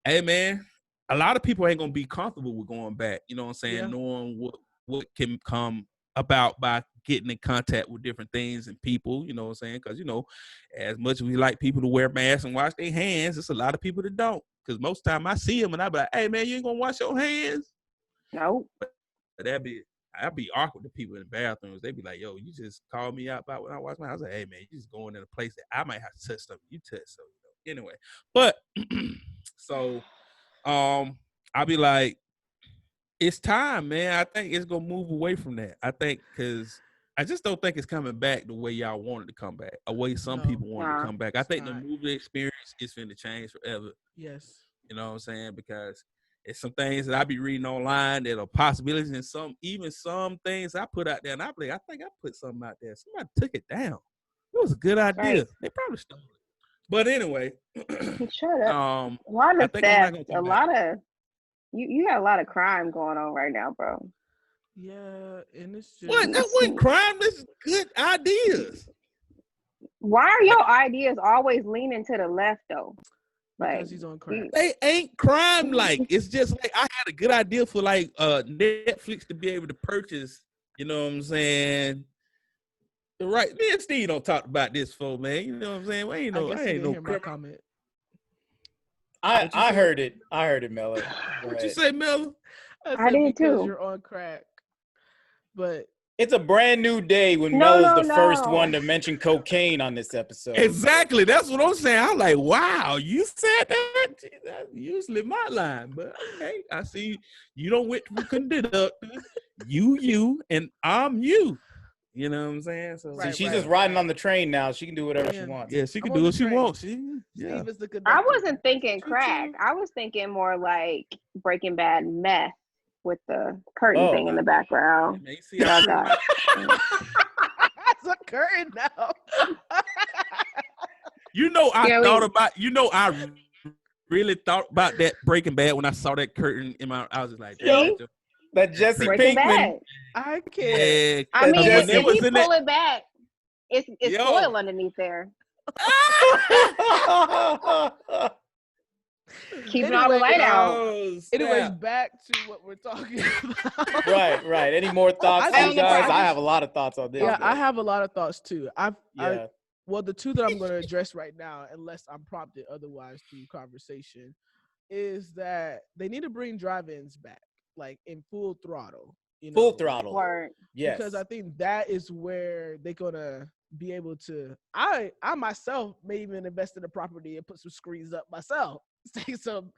Speaker 1: Hey, man, a lot of people ain't going to be comfortable with going back, you know what I'm saying, knowing what can come about by getting in contact with different things and people, you know what I'm saying, because, you know, as much as we like people to wear masks and wash their hands, there's a lot of people that don't, because most time I see them and I be like, hey, man, you ain't going to wash your hands?
Speaker 2: No.
Speaker 1: I'd be awkward to people in the bathrooms. They'd be like, yo, you just called me out about when I wash my hands. I was like, hey, man, you just going in a place that I might have to touch something. You touch something. You know? Anyway, but so I'll be like, it's time, man. I think it's going to move away from that. I think because I just don't think it's coming back the way y'all want it to come back, the way some people want it to come back. I think the movie experience is finna change forever.
Speaker 3: Yes.
Speaker 1: You know what I'm saying? Because it's some things that I be reading online that are possibilities, and some things I put out there, and I think I put something out there. Somebody took it down. It was a good idea. Right. They probably stole it. But anyway.
Speaker 2: Shut up. A lot of theft. A lot of you got a lot of crime going on right now, bro.
Speaker 3: Yeah, and it's just
Speaker 1: that wasn't crime. This is good ideas.
Speaker 2: Why are your ideas always leaning to the left though?
Speaker 3: Because he's on crack.
Speaker 1: They ain't crime like. It's just like I had a good idea for like Netflix to be able to purchase, you know what I'm saying? Right. Me and Steve don't talk about this for, man. You know what I'm saying? Well, you know, I ain't no
Speaker 3: comment.
Speaker 4: I heard it. I heard it, Mello.
Speaker 1: What you say, Mello?
Speaker 2: I did too.
Speaker 3: You're on crack. But
Speaker 4: it's a brand new day when Mello's the first one to mention cocaine on this episode.
Speaker 1: Exactly. That's what I'm saying. I'm like, wow, you said that? That's usually my line. But okay, I see you don't went to conductor. You, and I'm you. You know what I'm saying? So
Speaker 4: she's just riding on the train now. She can do whatever she wants.
Speaker 1: Yeah, she can do what she wants.
Speaker 3: Yeah.
Speaker 2: I wasn't thinking crack. I was thinking more like Breaking Bad meth with the curtain thing in the background.
Speaker 1: That's
Speaker 3: a curtain now.
Speaker 1: I really thought about that Breaking Bad when I saw that curtain in my. I was just like,
Speaker 4: that Jesse Pinkman.
Speaker 3: I can't.
Speaker 2: I mean, if he pull it back, it's oil underneath there. Keeping all the light out.
Speaker 3: Anyways, back to what we're talking about.
Speaker 4: Right. Any more thoughts, you guys? I have a lot of thoughts on this.
Speaker 3: Yeah, I have a lot of thoughts too. Well, the two that I'm going to address right now, unless I'm prompted otherwise through conversation, is that they need to bring drive-ins back, like in full throttle.
Speaker 4: Full throttle.
Speaker 3: Yes. Because I think that is where they're going to be able to. I myself may even invest in a property and put some screens up myself. Take some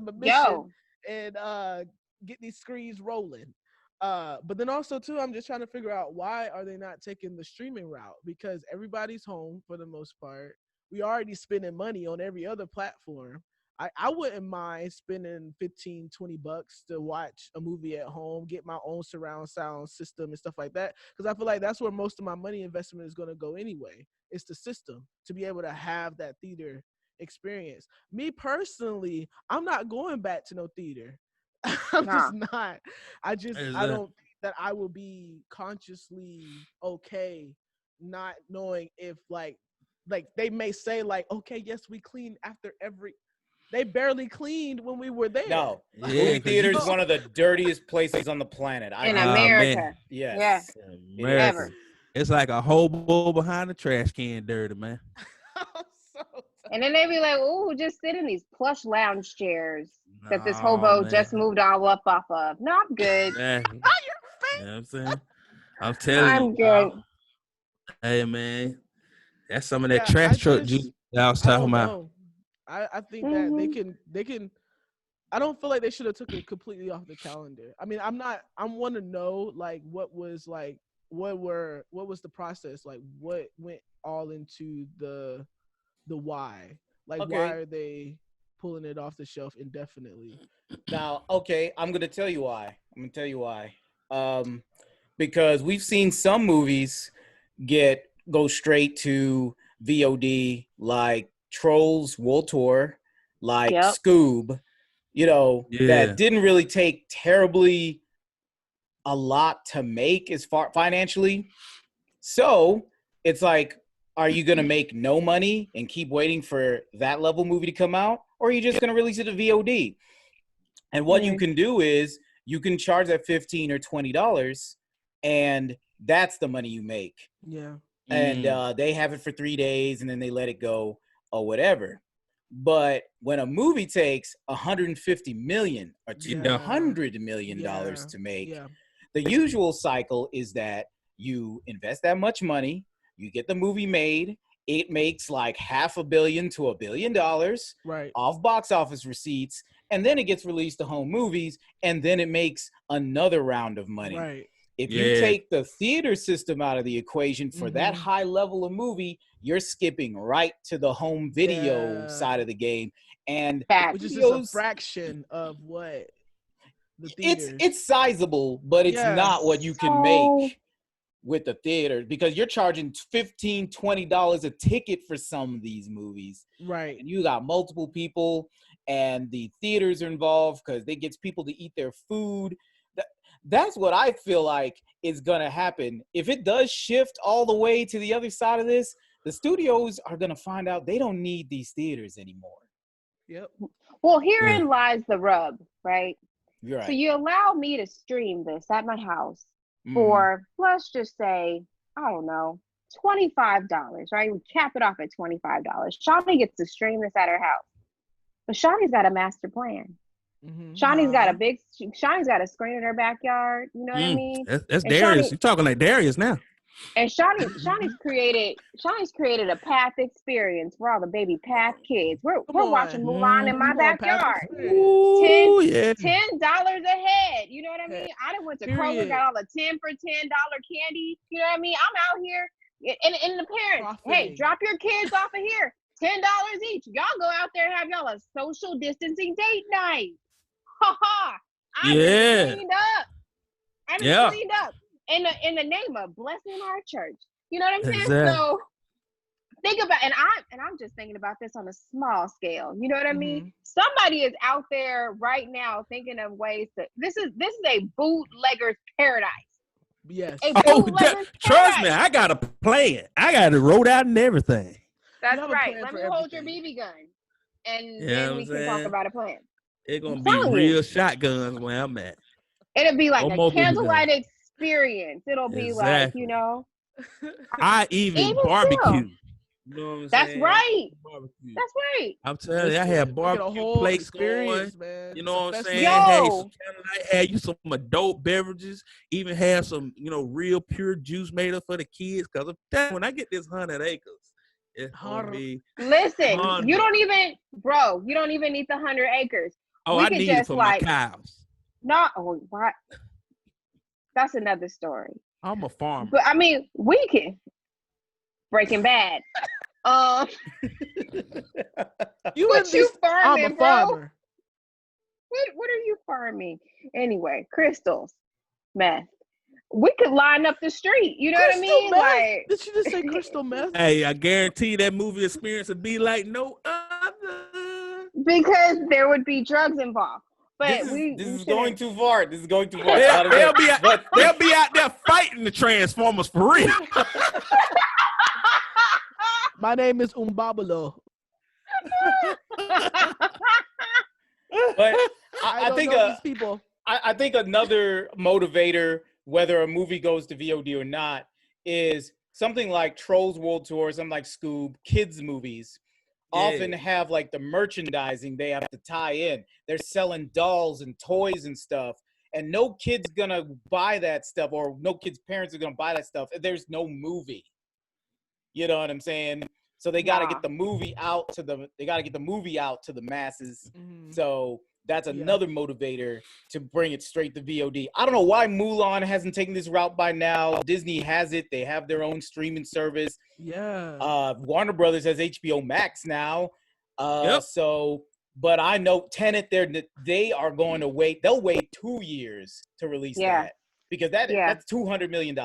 Speaker 3: admission and get these screens rolling. But then also too, I'm just trying to figure out why are they not taking the streaming route? Because everybody's home for the most part. We already spending money on every other platform. I wouldn't mind spending $15, $20 to watch a movie at home, get my own surround sound system and stuff like that. Because I feel like that's where most of my money investment is going to go anyway. It's the system, to be able to have that theater experience. Me personally, I'm not going back to no theater. I'm just not. I don't think that I will be consciously okay not knowing if like they may say like, okay, yes, we clean after every. They barely cleaned when we were there.
Speaker 4: No, movie theater is one of the dirtiest places on the planet.
Speaker 2: In America.
Speaker 4: Yes.
Speaker 2: Yeah. Ever.
Speaker 1: It's like a hobo behind the trash can dirty, man.
Speaker 2: And then they be like, "Ooh, just sit in these plush lounge chairs that this hobo just moved all up off of." No, I'm good.
Speaker 1: Exactly. You know what I'm saying? I'm telling you.
Speaker 2: I'm good.
Speaker 1: Hey, man. That's some of that trash truck juice that I was talking about.
Speaker 3: I think that they can. I don't feel like they should have took it completely off the calendar. I mean, I want to know like what was the process, like what went all into the why, like why are they pulling it off the shelf indefinitely?
Speaker 4: Now, okay, I'm gonna tell you why. Because we've seen some movies go straight to VOD, like Trolls World Tour, like Scoob, that didn't really take terribly a lot to make as far financially. So it's like, are you going to make no money and keep waiting for that level movie to come out? Or are you just going to release it to VOD? And what you can do is you can charge that $15 or $20 and that's the money you make.
Speaker 3: Yeah.
Speaker 4: And they have it for 3 days and then they let it go or whatever. But when a movie takes $150 million or $200 million to make, the usual cycle is that you invest that much money, you get the movie made, it makes like $500 million to $1 billion off box office receipts, and then it gets released to home movies, and then it makes another round of money.
Speaker 3: Right.
Speaker 4: If you take the theater system out of the equation for that high level of movie, you're skipping right to the home video side of the game. And
Speaker 3: which is just a fraction of what the theater.
Speaker 4: It's sizable, but it's not what you can make with the theater, because you're charging $15, $20 a ticket for some of these movies.
Speaker 3: Right.
Speaker 4: And you got multiple people and the theaters are involved because it gets people to eat their food. That's what I feel like is going to happen. If it does shift all the way to the other side of this, the studios are going to find out they don't need these theaters anymore.
Speaker 3: Yep.
Speaker 2: Well, herein lies the rub, right?
Speaker 4: You're right.
Speaker 2: So you allow me to stream this at my house for, let's just say, I don't know, $25, right? We cap it off at $25. Shawnee gets to stream this at her house. But Shawnee's got a master plan. Shawnee's got a screen in her backyard. You know what I mean?
Speaker 1: That's Darius. You're talking like Darius now.
Speaker 2: And Shawnee's created a path experience for all the baby path kids. We're watching Mulan in my backyard.
Speaker 1: Ooh,
Speaker 2: $10 a head. You know what I mean? I done went to Kroger, got all the 10 for $10 candy. You know what I mean? I'm out here, and the parents, hey, drop your kids off of here. $10 each. Y'all go out there and have y'all a social distancing date night. Ha ha! I'm cleaned up. I'm cleaned up in the name of blessing our church. You know what I'm saying?
Speaker 1: Exactly.
Speaker 2: So think about, and I'm just thinking about this on a small scale. You know what I mean? Somebody is out there right now thinking of ways to. This is a bootlegger's paradise.
Speaker 3: Yes.
Speaker 1: Trust me, I got a plan. I got it wrote out and everything.
Speaker 2: That's right. Let me hold your BB gun, and then we can talk about a plan.
Speaker 1: It's gonna be real shotguns where I'm at.
Speaker 2: It'll be like a candlelight experience. It'll be like,
Speaker 1: I even barbecue.
Speaker 2: Still.
Speaker 1: You know what I'm
Speaker 2: That's
Speaker 1: saying?
Speaker 2: right.
Speaker 1: Barbecue.
Speaker 2: That's right.
Speaker 1: I'm telling you, I had barbecue plates going.
Speaker 3: Man.
Speaker 1: You know what I'm saying?
Speaker 2: Yo.
Speaker 1: Had some candlelight, had you some adult beverages, even had some, real pure juice made up for the kids. Cause of that, when I get this 100 acres, it's gonna be.
Speaker 2: Listen, you don't even need the 100 acres.
Speaker 1: Oh, I need it for my cows.
Speaker 2: No, what? That's another story.
Speaker 1: I'm a farmer.
Speaker 2: But I mean, we can. Breaking Bad.
Speaker 3: You
Speaker 2: What
Speaker 3: and
Speaker 2: you
Speaker 3: this, I'm a
Speaker 2: farming, bro?
Speaker 3: farmer.
Speaker 2: What are you farming? Anyway, crystals, meth. We could line up the street. You know what I
Speaker 3: Crystal
Speaker 2: mean?
Speaker 3: meth?
Speaker 2: Like,
Speaker 3: Did you just say crystal meth?
Speaker 1: Hey, I guarantee that movie experience would be like no other.
Speaker 2: because there would be drugs involved. But
Speaker 4: This
Speaker 2: we
Speaker 4: is
Speaker 2: shouldn't.
Speaker 4: going too far. This is going too far.
Speaker 1: They'll be out there fighting the Transformers for real.
Speaker 3: My name is Umbabalo.
Speaker 4: But
Speaker 3: I
Speaker 4: I
Speaker 3: don't
Speaker 4: think
Speaker 3: know these people.
Speaker 4: I think another motivator, whether a movie goes to VOD or not, is something like Trolls World Tour, something like Scoob, kids movies often have like the merchandising they have to tie in. They're selling dolls and toys and stuff, and no kid's gonna buy that stuff, or no kid's parents are gonna buy that stuff if there's no movie. You know what I'm saying? So they got to get the movie out to the masses.
Speaker 3: Mm-hmm.
Speaker 4: So that's another motivator to bring it straight to VOD. I don't know why Mulan hasn't taken this route by now. Disney has it. They have their own streaming service.
Speaker 3: Yeah.
Speaker 4: Warner Brothers has HBO Max now.
Speaker 1: Yep.
Speaker 4: So, but I know Tenet, they are going to wait. They'll wait 2 years to release that because that's $200 million.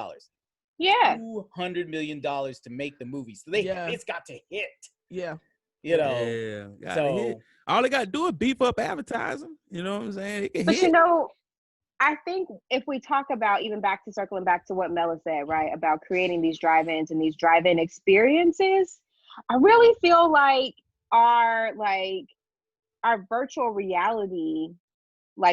Speaker 2: Yeah.
Speaker 4: $200 million to make the movie. So it's got to hit.
Speaker 3: Yeah.
Speaker 4: You know.
Speaker 1: Yeah. Hit. All they got to do is beef up advertising. You know what I'm saying? It can
Speaker 2: But
Speaker 1: hit.
Speaker 2: you know, I think if we talk about circling back to what Mela said, right, about creating these drive-ins and these drive-in experiences, I really feel like our virtual reality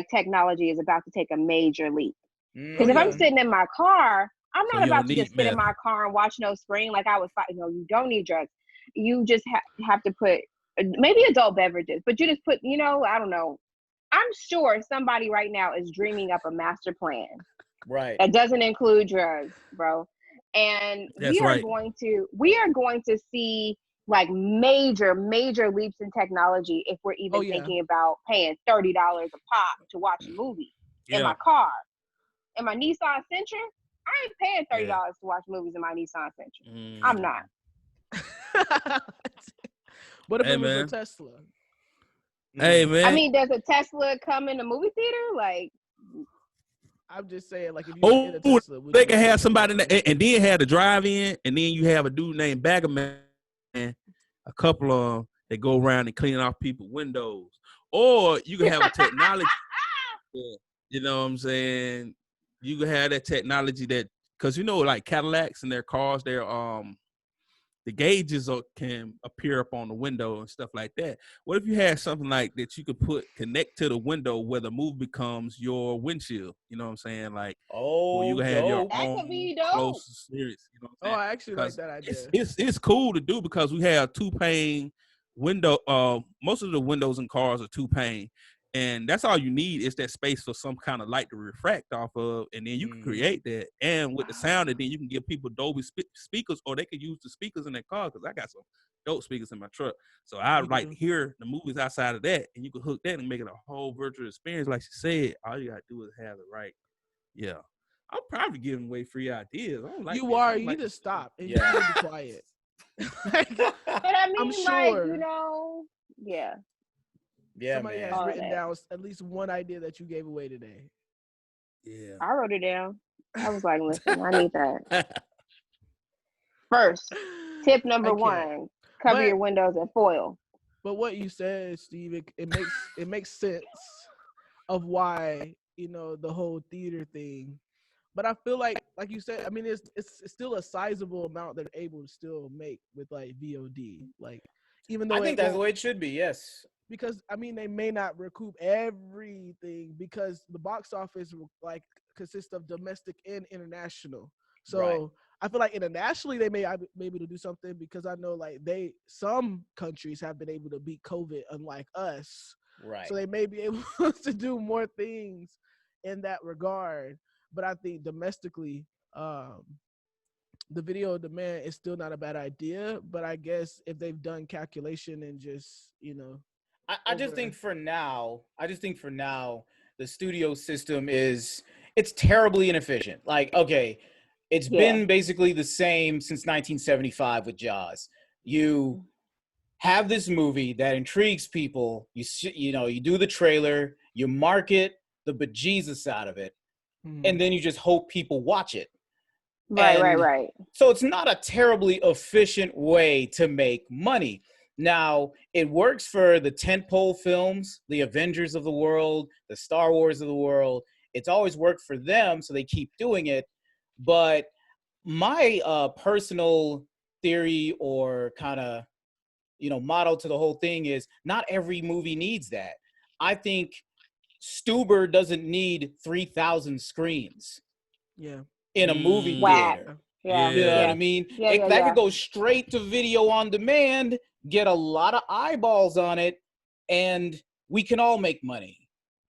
Speaker 2: technology is about to take a major leap. Because if I'm sitting in my car, I'm not about to just sit in my car and watch no screen like I was fighting. No, you don't need drugs. You just have to put maybe adult beverages, but you just put, I don't know. I'm sure somebody right now is dreaming up a master plan.
Speaker 4: Right.
Speaker 2: That doesn't include drugs, bro. And we are going to see like major leaps in technology if we're even thinking about paying $30 a pop to watch a movie in my car. In my Nissan Sentra, I ain't paying $30 to watch movies in my Nissan Sentra. I'm not.
Speaker 3: What if it was a Tesla?
Speaker 1: Hey, man.
Speaker 2: I mean, does a Tesla come in the movie theater? Like,
Speaker 3: I'm just saying, like, if you get a Tesla,
Speaker 1: they can have somebody and then have the drive-in, and then you have a dude named Baggerman, a couple of them that go around and clean off people's windows. Or you can have a technology, you know what I'm saying? You can have that technology that, because like Cadillacs and their cars, the gauges can appear up on the window and stuff like that. What if you had something like that you could connect to the window where the movie becomes your windshield? You know what I'm saying? Like, you can have your own close series. You know what I'm saying?
Speaker 3: I actually like that idea.
Speaker 1: It's cool to do because we have 2-pane window. Most of the windows in cars are 2-pane. And that's all you need is that space for some kind of light to refract off of, and then you can create that. And with the sound, and then you can give people Dolby speakers, or they could use the speakers in their car, because I got some dope speakers in my truck. So I hear the movies outside of that, and you can hook that and make it a whole virtual experience. Like she said, all you got to do is have it right. Yeah. I'm probably giving away free ideas. I don't like
Speaker 3: you
Speaker 1: this.
Speaker 3: are. You just stop and you need to be quiet.
Speaker 2: But I mean,
Speaker 3: I'm sure.
Speaker 2: Yeah,
Speaker 3: somebody has written down at least one idea that you gave away today.
Speaker 1: Yeah.
Speaker 2: I wrote it down. I was like, listen, I need that. First, tip number 1, cover your windows in foil.
Speaker 3: But what you said, Steve, it makes sense of why, the whole theater thing. But I feel like you said, I mean, it's still a sizable amount they're able to still make with like VOD. Like, even though
Speaker 4: I think that's the way it should be, yes.
Speaker 3: Because I mean, they may not recoup everything because the box office consists of domestic and international. So I feel like internationally they may be able to do something, because I know some countries have been able to beat COVID, unlike us.
Speaker 4: Right.
Speaker 3: So they may be able to do more things in that regard. But I think domestically, the video demand is still not a bad idea. But I guess if they've done calculation and just
Speaker 4: I just think for now, the studio system it's terribly inefficient. Like, okay, it's been basically the same since 1975 with Jaws. You have this movie that intrigues people. You do the trailer, you market the bejesus out of it, and then you just hope people watch it.
Speaker 2: Right.
Speaker 4: So it's not a terribly efficient way to make money. Now, it works for the tentpole films, the Avengers of the world, the Star Wars of the world. It's always worked for them, so they keep doing it. But my personal theory or kind of, motto to the whole thing is not every movie needs that. I think Stuber doesn't need 3,000 screens.
Speaker 3: Yeah.
Speaker 4: In a movie theater.
Speaker 2: Yeah.
Speaker 4: You know what I mean? That could go straight to video on demand, get a lot of eyeballs on it, and we can all make money.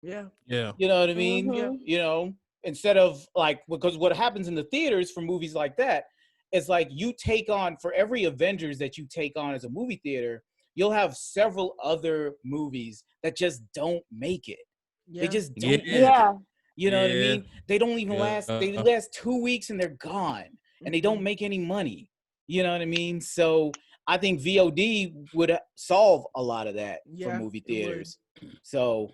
Speaker 3: Yeah.
Speaker 4: You know what I mean?
Speaker 2: Mm-hmm.
Speaker 4: Instead of because what happens in the theaters for movies like that is you take on, for every Avengers that you take on as a movie theater, you'll have several other movies that just don't make it. They just don't make it. You know what I mean? They don't even last. They last 2 weeks and they're gone, and they don't make any money. You know what I mean? So I think VOD would solve a lot of that for movie theaters. So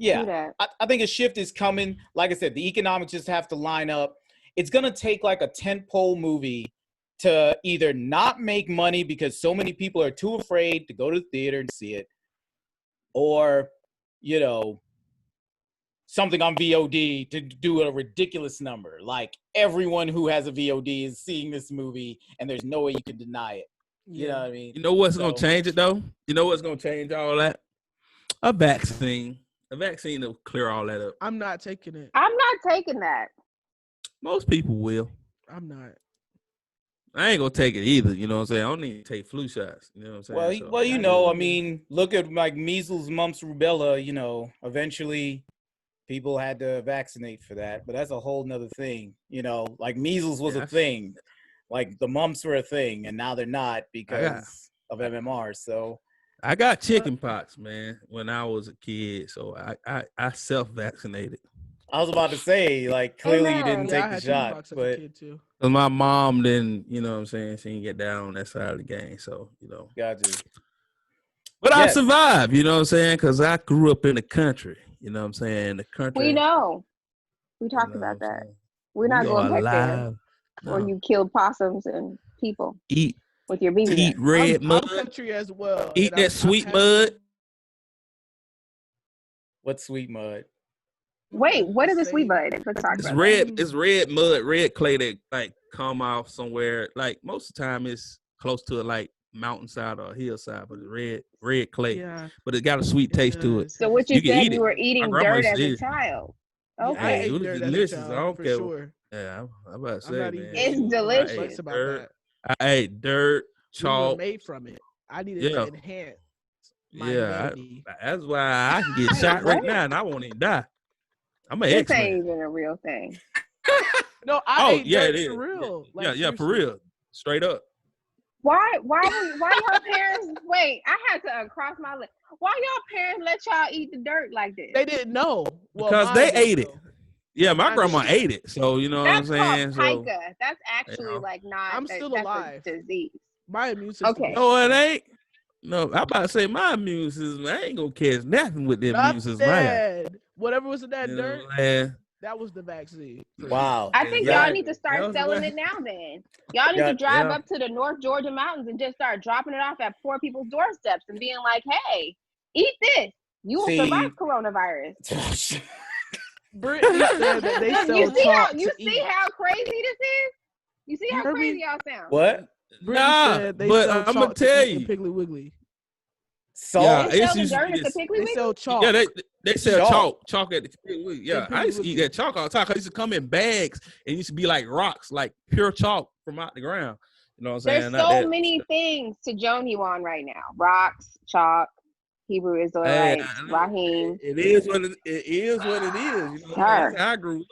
Speaker 4: I think a shift is coming. Like I said, the economics just have to line up. It's gonna take a tentpole movie to either not make money because so many people are too afraid to go to the theater and see it, or something on VOD to do a ridiculous number. Like everyone who has a VOD is seeing this movie and there's no way you can deny it. You know what I mean?
Speaker 1: You know what's going to change it though? You know what's going to change all that? A vaccine. A vaccine will clear all that up.
Speaker 3: I'm not taking it.
Speaker 2: I'm not taking that.
Speaker 1: Most people will.
Speaker 3: I'm not.
Speaker 1: I ain't gonna take it either. You know what I'm saying? I don't need to take flu shots. You know what I'm saying?
Speaker 4: Well, I mean, look at measles, mumps, rubella. Eventually people had to vaccinate for that, but that's a whole nother thing. Measles was a thing, the mumps were a thing, and now they're not because of MMR. So
Speaker 1: I got chicken pox, man, when I was a kid. So I self-vaccinated.
Speaker 4: I was about to say, clearly you didn't take the shot, but
Speaker 1: my mom didn't, you know what I'm saying? She didn't get down on that side of the game. So,
Speaker 4: Gotcha.
Speaker 1: But I survived, you know what I'm saying? Because I grew up in the country, you know what I'm saying? The country.
Speaker 2: We know. We talked about that. We're not going back there where you killed possums and people. With your BB.
Speaker 1: Eat red mud.
Speaker 3: I'm country as well.
Speaker 1: Eat that sweet mud.
Speaker 4: What sweet mud?
Speaker 2: Wait, what is a sweet mud? Let's talk about
Speaker 1: red. It's red mud, red clay that come off somewhere. Most of the time, it's close to a mountainside or a hillside, but it's red clay. Yeah. But it got a sweet taste to it.
Speaker 2: So what you said, you were eating dirt as a child.
Speaker 1: Okay,
Speaker 2: it
Speaker 1: was delicious. I don't care.
Speaker 3: Sure.
Speaker 1: Yeah, I'm about to say, man.
Speaker 2: It's delicious.
Speaker 1: I ate dirt, chalk.
Speaker 3: Made from it. I needed to enhance my humanity.
Speaker 1: That's why I can get shot right now and I won't even die. I'm an
Speaker 2: X-Man. This ain't even a real thing.
Speaker 3: No, ate dirt
Speaker 2: it
Speaker 1: is.
Speaker 3: For real.
Speaker 1: For real. Straight up.
Speaker 2: Why y'all parents? Wait, I had to cross my lips. Why y'all parents let y'all eat the dirt like this?
Speaker 3: They didn't know.
Speaker 1: Because they ate it. Yeah, my grandma ate it. So you know what I'm saying.
Speaker 2: That's called pica. That's actually not.
Speaker 3: I'm still alive.
Speaker 2: A disease.
Speaker 3: My immune system.
Speaker 2: Okay.
Speaker 1: No, it ain't. No, I'm about to say my immune system. I ain't gonna catch nothing with the immune system.
Speaker 3: Whatever was in that dirt, that was the vaccine.
Speaker 4: Wow.
Speaker 2: I think y'all need to start selling it now then. Y'all need to drive up to the North Georgia mountains and just start dropping it off at poor people's doorsteps and being like, hey, eat this. You will survive coronavirus.
Speaker 3: Brittany said that they sell
Speaker 2: you see how crazy this is? You see how crazy y'all sound?
Speaker 4: What?
Speaker 3: Said they
Speaker 1: but
Speaker 3: sell
Speaker 1: I'm gonna tell you,
Speaker 3: Piggly Wiggly.
Speaker 2: Salt. They sell the dirt at the Piggly Wiggly?
Speaker 3: They sell chalk.
Speaker 1: Yeah, they sell chalk at the Piggly Wiggly. Yeah, I used to eat that chalk all the time. I used to come in bags and it used to be like rocks, like pure chalk from out the ground. You know what I'm saying?
Speaker 2: There's so many things to Joni on right now: rocks, chalk, Hebrew Israelites, Raheem.
Speaker 1: It is what it is. You know, that's how I grew up.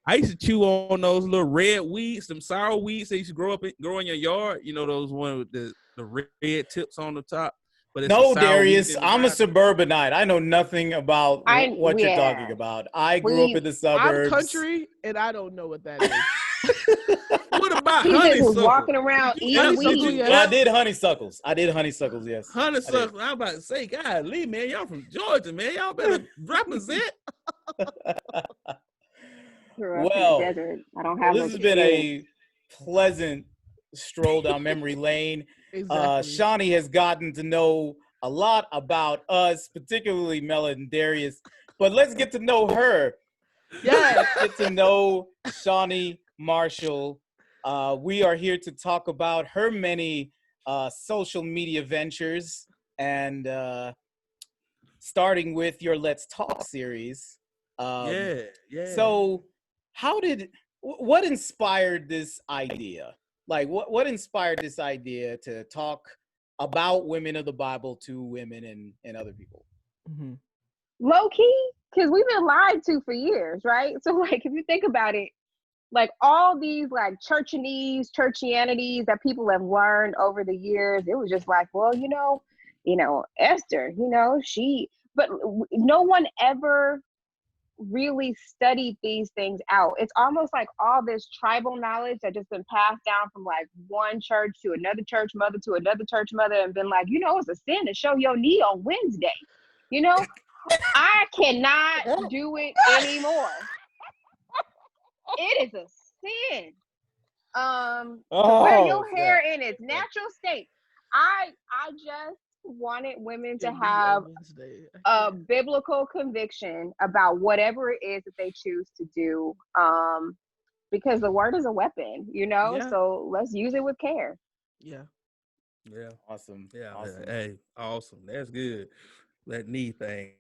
Speaker 1: I used to chew on those little red weeds, some sour weeds that used to grow in your yard. You know, those ones with the red tips on the top. But it's
Speaker 4: no, Darius, I'm a suburbanite. I know nothing about what you're talking about. I grew up in the suburbs.
Speaker 3: I'm country, and I don't know what that is.
Speaker 1: What what about
Speaker 2: He just was
Speaker 1: honeysuckle?
Speaker 2: walking around
Speaker 1: Did you
Speaker 2: eating
Speaker 1: ever
Speaker 2: weed.
Speaker 1: see
Speaker 3: Yeah.
Speaker 4: Well, I did honeysuckles. Yes.
Speaker 1: honeysuckle? I'm about to say, God, Lee, man, y'all from Georgia, man. Y'all better represent.
Speaker 2: Grew up in the
Speaker 4: Well,
Speaker 2: desert. I don't have
Speaker 4: this
Speaker 2: much
Speaker 4: has been
Speaker 2: experience.
Speaker 4: a pleasant stroll down memory lane.
Speaker 3: Exactly.
Speaker 4: Shawnee has gotten to know a lot about us, particularly Mela and Darius. But let's get to know her.
Speaker 3: Yes.
Speaker 4: Get to know Shawnee Marshall. We are here to talk about her many social media ventures, and starting with your Let's Talk series.
Speaker 1: Yeah.
Speaker 4: So, what inspired this idea? Like, what inspired this idea to talk about women of the Bible to women and other people?
Speaker 3: Mm-hmm.
Speaker 2: Low key, because we've been lied to for years, right? So, like, if you think about it, like all these like churchianities that people have learned over the years, it was just like, well, Esther, but no one ever really studied these things out. It's almost like all this tribal knowledge that just been passed down from like one church to another church mother to another church mother, and been like, it's a sin to show your knee on Wednesday. I cannot do it anymore. It is a sin. To wear your hair in its natural state. I just wanted women to have a biblical conviction about whatever it is that they choose to do. Because the word is a weapon, so let's use it with care.
Speaker 3: Yeah.
Speaker 4: Awesome.
Speaker 1: Yeah.
Speaker 4: Awesome.
Speaker 1: Hey, awesome. That's good. That knee thing.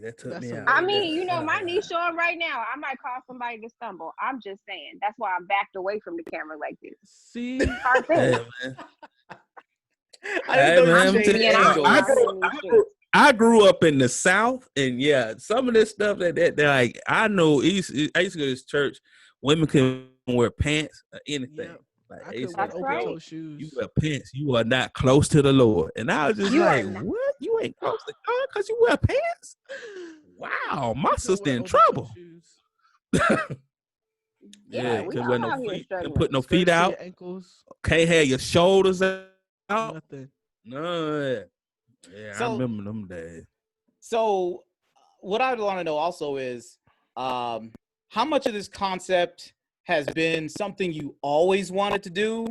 Speaker 1: That took me out.
Speaker 2: I mean, my knee's showing right now. I might cause somebody to stumble. I'm just saying. That's why I'm backed away from the camera like this.
Speaker 3: See?
Speaker 2: Hard thing.
Speaker 1: I grew up in the South, and yeah, some of this stuff that like I know. I used to go to this church. Women can wear pants or anything.
Speaker 3: Yep.
Speaker 1: Like
Speaker 3: I could wear open-toe shoes.
Speaker 1: You wear pants. You are not close to the Lord. And I was just what? You ain't close to God because you wear pants? Wow, my sister in trouble.
Speaker 2: Yeah, we
Speaker 1: can wear no
Speaker 2: feet.
Speaker 1: Can put no feet out.
Speaker 3: Ankles.
Speaker 1: Can't have your shoulders out.
Speaker 3: Nothing.
Speaker 1: No. Yeah, I remember them days.
Speaker 4: So, what I want to know also is, how much of this concept has been something you always wanted to do,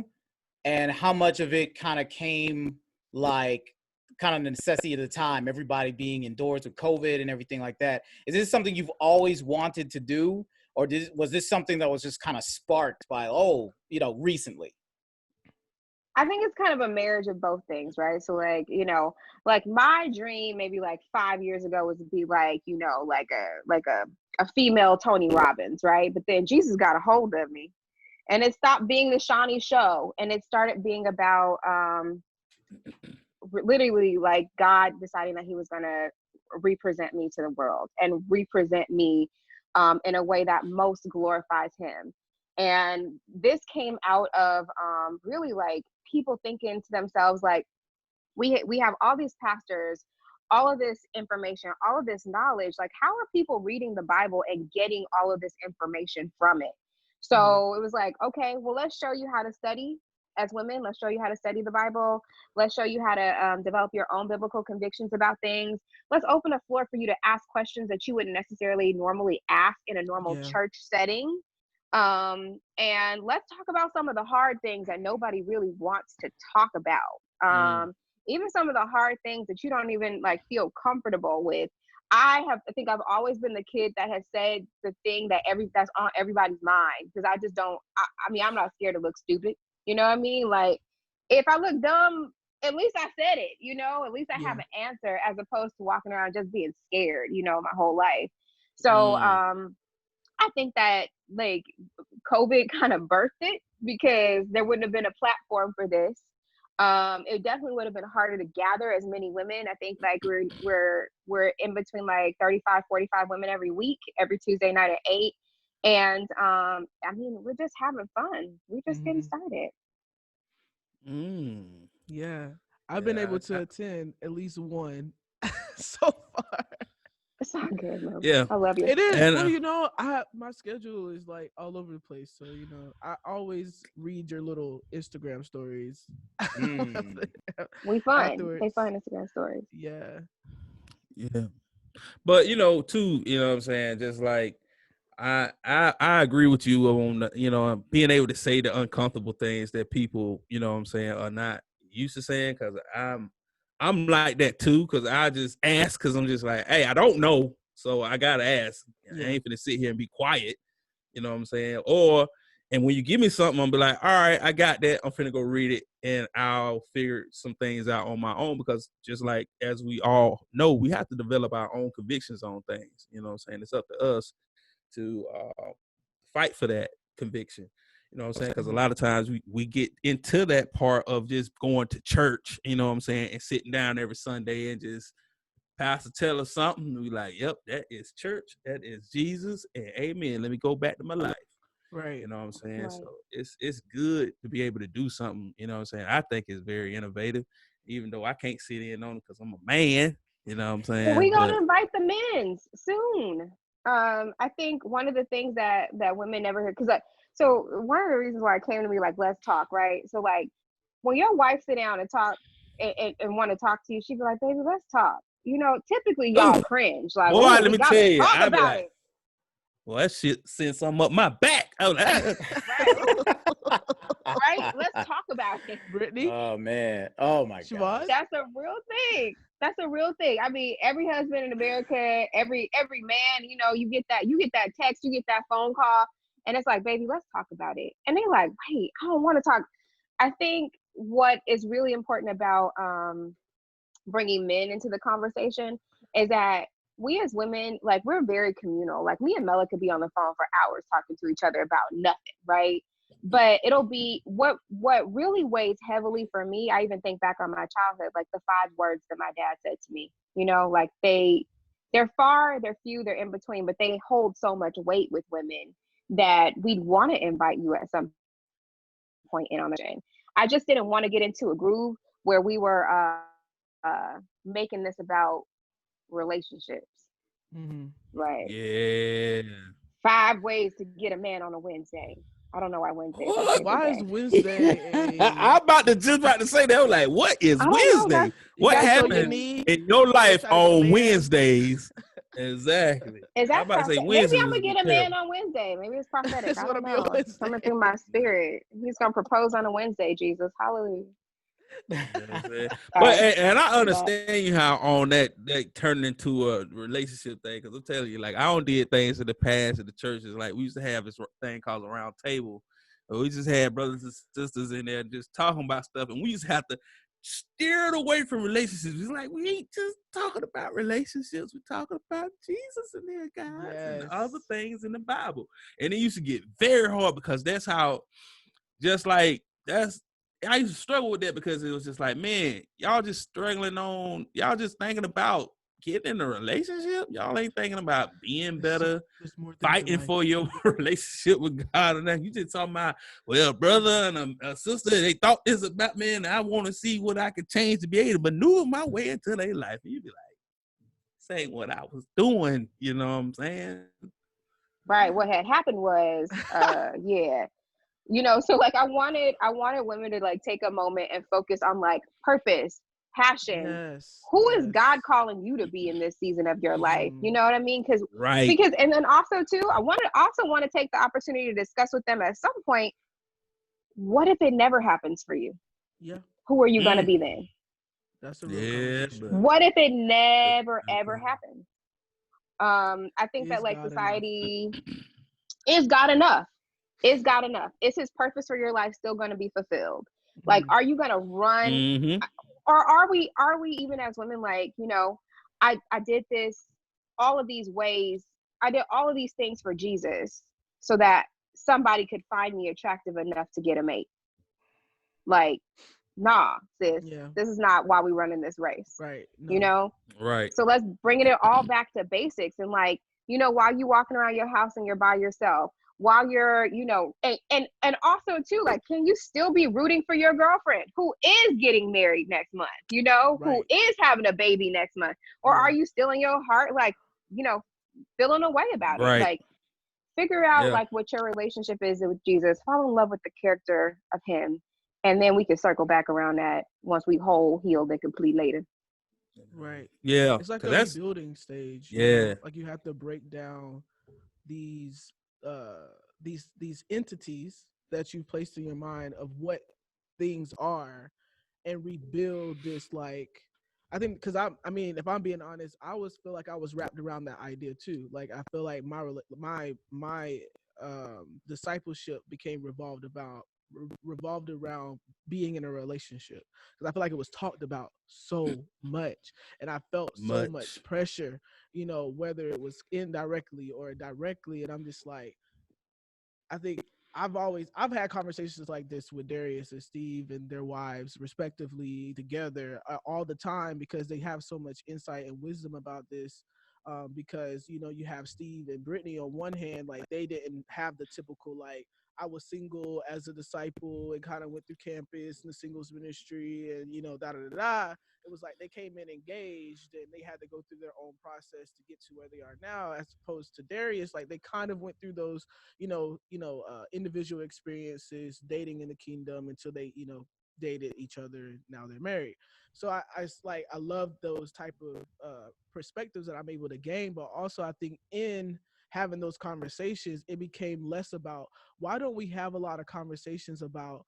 Speaker 4: and how much of it kind of came like kind of necessity of the time, everybody being indoors with COVID and everything like that? Is this something you've always wanted to do, or was this something that was just kind of sparked by, recently?
Speaker 2: I think it's kind of a marriage of both things, right? So like, like my dream maybe like 5 years ago was to be like, like a female Tony Robbins, right? But then Jesus got a hold of me, and it stopped being the Shawnee show, and it started being about literally like God deciding that he was going to represent me to the world and represent me in a way that most glorifies him. And this came out of really like people thinking to themselves, like, we have all these pastors, all of this information, all of this knowledge. Like, how are people reading the Bible and getting all of this information from it? So it was like, okay, well, let's show you how to study as women. Let's show you how to study the Bible. Let's show you how to develop your own biblical convictions about things. Let's open a floor for you to ask questions that you wouldn't necessarily normally ask in a normal church setting. And let's talk about some of the hard things that nobody really wants to talk about. Even some of the hard things that you don't even like feel comfortable with. I think I've always been the kid that has said the thing that's on everybody's mind, because I just don't. I mean, I'm not scared to look stupid. You know what I mean? Like, if I look dumb, at least I said it. At least I have an answer, as opposed to walking around just being scared. My whole life. So I think that like COVID kind of birthed it, because there wouldn't have been a platform for this. It definitely would have been harder to gather as many women. I think like we're in between like 35, 45 women every week, every Tuesday night at 8. And I mean, we're just having fun. We're just getting started.
Speaker 3: Yeah. I've been able to attend at least one so far.
Speaker 2: That's not good, man.
Speaker 1: Yeah.
Speaker 2: I love you.
Speaker 3: It is.
Speaker 1: And,
Speaker 3: Well, you know, my schedule is like all over the place. So, you know, I always read your little Instagram stories.
Speaker 2: We fun.
Speaker 3: Afterwards.
Speaker 2: They fun Instagram stories.
Speaker 3: Yeah.
Speaker 1: Yeah. But, you know, too, you know what I'm saying? Just like, I agree with you on the, you know, being able to say the uncomfortable things that people, you know what I'm saying, are not used to saying, because I'm like that too, because I just ask, because I'm just like, hey, I don't know, so I gotta ask.
Speaker 3: Yeah.
Speaker 1: I ain't finna sit here and be quiet, you know what I'm saying? And when you give me something, I'm be like, all right, I got that. I'm finna go read it, and I'll figure some things out on my own, because just like, as we all know, we have to develop our own convictions on things, you know what I'm saying? It's up to us to fight for that conviction, you know what I'm saying? Because a lot of times we get into that part of just going to church, you know what I'm saying, and sitting down every Sunday and just pastor tell us something, we like, yep, that is church, that is Jesus, and amen, let me go back to my life.
Speaker 3: Right.
Speaker 1: You know what I'm saying?
Speaker 2: Right.
Speaker 1: So it's good to be able to do something, you know what I'm saying? I think it's very innovative, even though I can't sit in on it because I'm a man, you know what I'm saying?
Speaker 2: Well, we gotta invite the men's soon. I think one of the things that women never hear, because so one of the reasons why it came to me, like, let's talk, right? So like, when your wife sit down and talk and want to talk to you, she'd be like, baby, let's talk. You know, typically y'all cringe. Like,
Speaker 1: boy, let me tell you,
Speaker 2: talk
Speaker 1: I'd be
Speaker 2: about
Speaker 1: like,
Speaker 2: it.
Speaker 1: well, that shit sent something up my back. I was like,
Speaker 2: Right? Let's talk about it.
Speaker 3: Brittany?
Speaker 4: Oh man. Oh my god.
Speaker 2: That's a real thing. That's a real thing. I mean, every husband in America, every man, you know, you get that text, you get that phone call, and it's like, baby, let's talk about it. And they're like, wait, I don't want to talk. I think what is really important about bringing men into the conversation is that we as women, like, we're very communal. Like, me and Mela could be on the phone for hours talking to each other about nothing, right? But it'll be what really weighs heavily for me. I even think back on my childhood, like the 5 words that my dad said to me, you know, like they're far, they're few, they're in between, but they hold so much weight with women that we'd want to invite you at some point in on the show. I just didn't want to get into a groove where we were making this about relationships.
Speaker 3: Mm-hmm.
Speaker 2: Like,
Speaker 1: yeah.
Speaker 2: 5 ways to get a man on a Wednesday. I don't know why Wednesday is my favorite
Speaker 3: Why
Speaker 2: day.
Speaker 3: is Wednesday
Speaker 1: I'm just about to say that. I was like, what is
Speaker 2: I don't know,
Speaker 1: Wednesday? What
Speaker 3: gotta show your
Speaker 1: happened
Speaker 3: knee,
Speaker 1: in your life
Speaker 3: try to get a
Speaker 1: on
Speaker 3: man.
Speaker 1: Wednesdays? Exactly.
Speaker 2: Is
Speaker 1: I'm
Speaker 2: that
Speaker 1: about to say
Speaker 2: prophetic? Maybe
Speaker 1: Wednesdays
Speaker 2: I'm
Speaker 1: is
Speaker 2: gonna get a
Speaker 1: terrible.
Speaker 2: man on Wednesday. Maybe it's prophetic.
Speaker 3: That's
Speaker 2: I
Speaker 3: what
Speaker 2: don't
Speaker 3: I'm
Speaker 2: know. It's coming through my spirit. He's gonna propose on a Wednesday, Jesus. Hallelujah.
Speaker 1: You know what I'm saying?
Speaker 2: Sorry.
Speaker 1: But and I understand you how on that turned into a relationship thing, because I'm telling you, like, I don't did things in the past at the churches. Like, we used to have this thing called a round table. We just had brothers and sisters in there just talking about stuff, and we just have to steer it away from relationships. It's like, we ain't just talking about relationships. We're talking about Jesus in there, guys, and
Speaker 3: Yes.
Speaker 1: other things in the Bible. And it used to get very hard, because that's how, just like, I used to struggle with that, because it was just like, man, y'all just y'all just thinking about getting in a relationship. Y'all ain't thinking about being better,
Speaker 3: There's more things in
Speaker 1: fighting
Speaker 3: life.
Speaker 1: for your relationship with God. And then you just talking about, well, brother and a sister, they thought this about me, and I want to see what I could change to be able to maneuver my way into their life. And you be like, this ain't what I was doing. You know what I'm saying?
Speaker 2: Right. What had happened was, yeah. You know, so like I wanted women to like take a moment and focus on like purpose, passion.
Speaker 3: Yes.
Speaker 2: Who is God calling you to be in this season of your life? You know what I mean? Because and then also too, I want to take the opportunity to discuss with them at some point, what if it never happens for you?
Speaker 3: Yeah.
Speaker 2: Who are you gonna be then?
Speaker 3: That's a real conversation.
Speaker 2: What if it never ever happens? I think that like
Speaker 3: God
Speaker 2: society is God enough? Is God enough? Is his purpose for your life still going to be fulfilled? Like, are you going to run? Or are we even as women, like, you know, I did all of these ways. I did all of these things for Jesus so that somebody could find me attractive enough to get a mate. Like, nah, sis, this is not why we run in this race.
Speaker 3: Right. No.
Speaker 2: You know?
Speaker 1: Right.
Speaker 2: So let's bring it all back to basics. And like, you know, while you walking around your house and you're by yourself, while you're, you know, and also too, like, can you still be rooting for your girlfriend who is getting married next month, you know, who is having a baby next month? Or are you still in your heart like, feeling a way about it.
Speaker 1: Right.
Speaker 2: Like, figure out
Speaker 1: Yeah.
Speaker 2: like what your relationship is with Jesus. Fall in love with the character of him. And then we can circle back around that once we whole, healed, and complete later.
Speaker 3: Right.
Speaker 1: Yeah.
Speaker 3: It's like
Speaker 1: 'cause
Speaker 3: a
Speaker 1: that's
Speaker 3: rebuilding stage.
Speaker 1: Yeah.
Speaker 3: Like you have to break down these entities that you placed in your mind of what things are and rebuild this. Like, I think, because I mean, if I'm being honest, I always feel like I was wrapped around that idea too. Like, I feel like my discipleship became revolved around being in a relationship, because I feel like it was talked about so much, and I felt so much pressure, whether it was indirectly or directly, and I'm just like, I think I've had conversations like this with Darius and Steve and their wives respectively together all the time, because they have so much insight and wisdom about this. Because you have Steve and Brittany on one hand, like they didn't have the typical, like, I was single as a disciple and kind of went through campus and the singles ministry and da da da da. It was like they came in engaged and they had to go through their own process to get to where they are now, as opposed to Darius, like they kind of went through those individual experiences dating in the kingdom until they dated each other. Now they're married. So I love those type of perspectives that I'm able to gain, but also I think in having those conversations, it became less about, why don't we have a lot of conversations about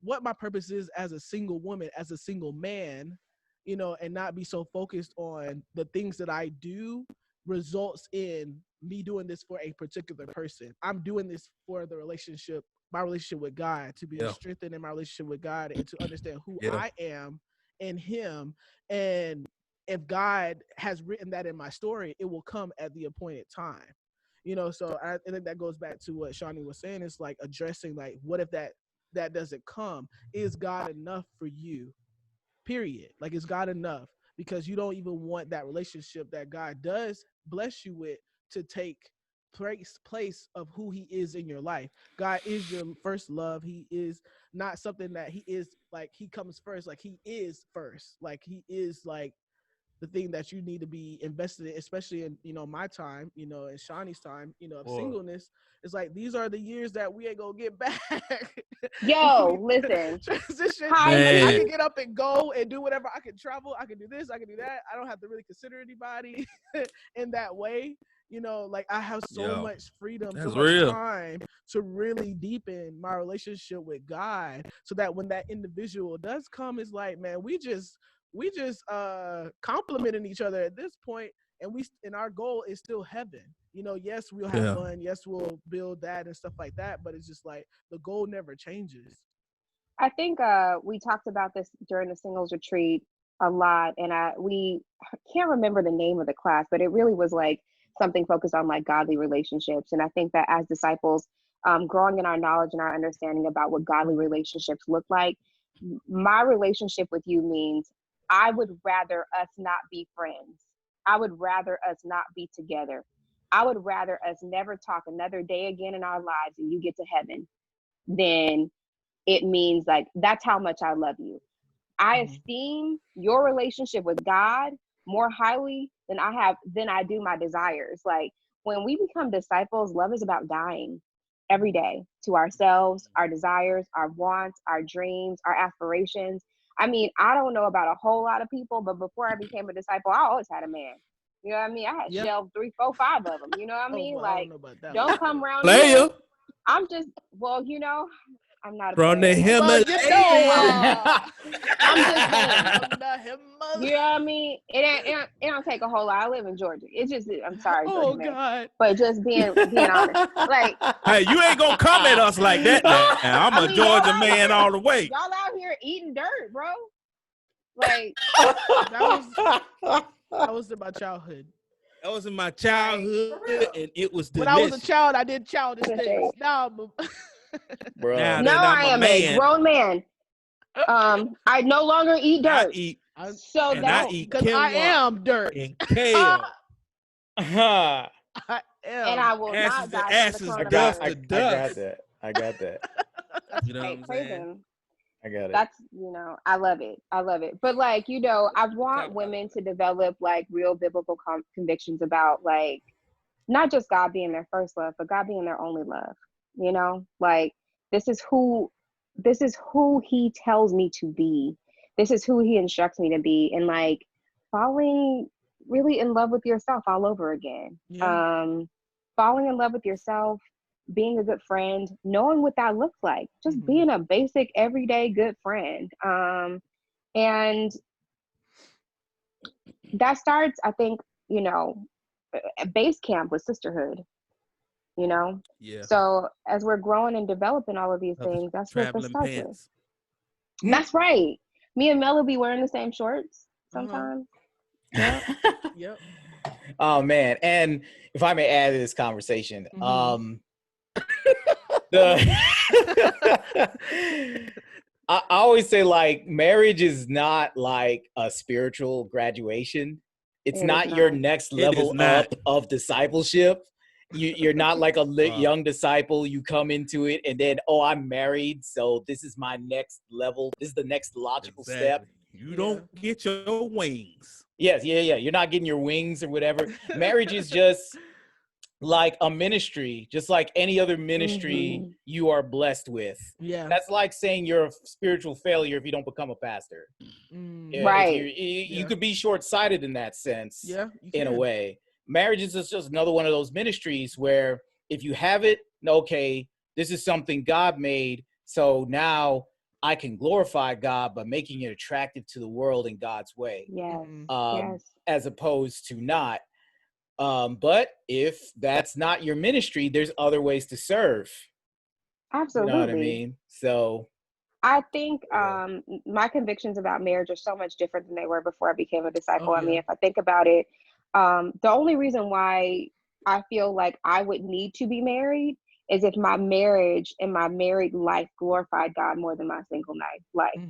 Speaker 3: what my purpose is as a single woman, as a single man, and not be so focused on the things that I do results in me doing this for a particular person. I'm doing this for my relationship with God, to be strengthened in my relationship with God, and to understand who I am in him. And if God has written that in my story, it will come at the appointed time. So I think that goes back to what Shawnee was saying. It's like addressing, like, what if that doesn't come? Is God enough for you? Period. Like, is God enough? Because you don't even want that relationship that God does bless you with to take place of who he is in your life. God is your first love. He is not something that he is like he comes first. Like, he is first. Like, he is like the thing that you need to be invested in, especially in my time, and Shawnee's time, of singleness. It's like, these are the years that we ain't gonna get back.
Speaker 2: Yo, listen.
Speaker 3: Transition. I can get up and go and do whatever. I can travel. I can do this. I can do that. I don't have to really consider anybody in that way. Like, I have so much freedom, so much time to really deepen my relationship with God, so that when that individual does come, it's like, man, we just complimenting each other at this point, and our goal is still heaven. Yes, we'll have fun, yes, we'll build that and stuff like that, but it's just like the goal never changes.
Speaker 2: I think we talked about this during the singles retreat a lot, and we can't remember the name of the class, but it really was like something focused on like godly relationships. And I think that as disciples, growing in our knowledge and our understanding about what godly relationships look like, my relationship with you means I would rather us not be friends. I would rather us not be together. I would rather us never talk another day again in our lives and you get to heaven than it means like that's how much I love you. I esteem your relationship with God more highly than I do my desires. Like, when we become disciples, love is about dying every day to ourselves, our desires, our wants, our dreams, our aspirations. I mean, I don't know about a whole lot of people, but before I became a disciple, I always had a man. You know what I mean? I had shelved 3, 4, 5 of them. You know what I mean? Like, don't come around here. I'm just, well, I'm not a
Speaker 1: from the Himalayas.
Speaker 2: I'm just saying. You know what I mean? It don't take a whole lot. I live in Georgia. It's just, I'm sorry, Georgia man. God. But just being honest. Like,
Speaker 1: hey, you ain't gonna come at us like that now. I'm a Georgia man all the way.
Speaker 2: Y'all out here eating dirt, bro. Like,
Speaker 3: that was in my childhood.
Speaker 1: That was in my childhood, and it was delicious.
Speaker 3: When I was a child, I did childish things. Now
Speaker 2: I am a grown man. I no longer eat dirt.
Speaker 1: I eat
Speaker 3: because I am dirt
Speaker 1: and kale.
Speaker 3: I am,
Speaker 2: and I will not die.
Speaker 4: I got that. You know what I'm saying? I got it.
Speaker 2: That's, I love it. I love it. But like, I want women to develop like real biblical convictions about like, not just God being their first love, but God being their only love. Like this is who he tells me to be. This is who he instructs me to be. And like falling really in love with yourself all over again.
Speaker 3: Yeah.
Speaker 2: Falling in love with yourself, being a good friend, knowing what that looks like, just being a basic everyday good friend. And that starts, I think, at base camp with sisterhood.
Speaker 1: Yeah.
Speaker 2: So as we're growing and developing all of these things, that's what this
Speaker 1: Traveling
Speaker 2: starts
Speaker 1: pants.
Speaker 2: with. That's right. Me and Mel will be wearing the same shorts sometimes.
Speaker 3: Yep. Yep.
Speaker 4: Oh man, and if I may add to this conversation, I always say like marriage is not like a spiritual graduation. It's not your next level up of discipleship. You're not like a young disciple. You come into it and then, I'm married, so this is my next level. This is the next logical step.
Speaker 1: You don't get your wings.
Speaker 4: Yes, yeah. You're not getting your wings or whatever. Marriage is just like a ministry, just like any other ministry you are blessed with.
Speaker 3: Yeah.
Speaker 4: That's like saying you're a spiritual failure if you don't become a pastor.
Speaker 2: Right.
Speaker 4: You could be short-sighted in that sense, in a way. Marriage is just another one of those ministries where if you have it, okay, this is something God made, so now I can glorify God by making it attractive to the world in God's way.
Speaker 2: Yes.
Speaker 4: As opposed to not. But if that's not your ministry, there's other ways to serve.
Speaker 2: Absolutely.
Speaker 4: You know what I mean? So
Speaker 2: I think my convictions about marriage are so much different than they were before I became a disciple. I mean, if I think about it, the only reason why I feel like I would need to be married is if my marriage and my married life glorified God more than my single life.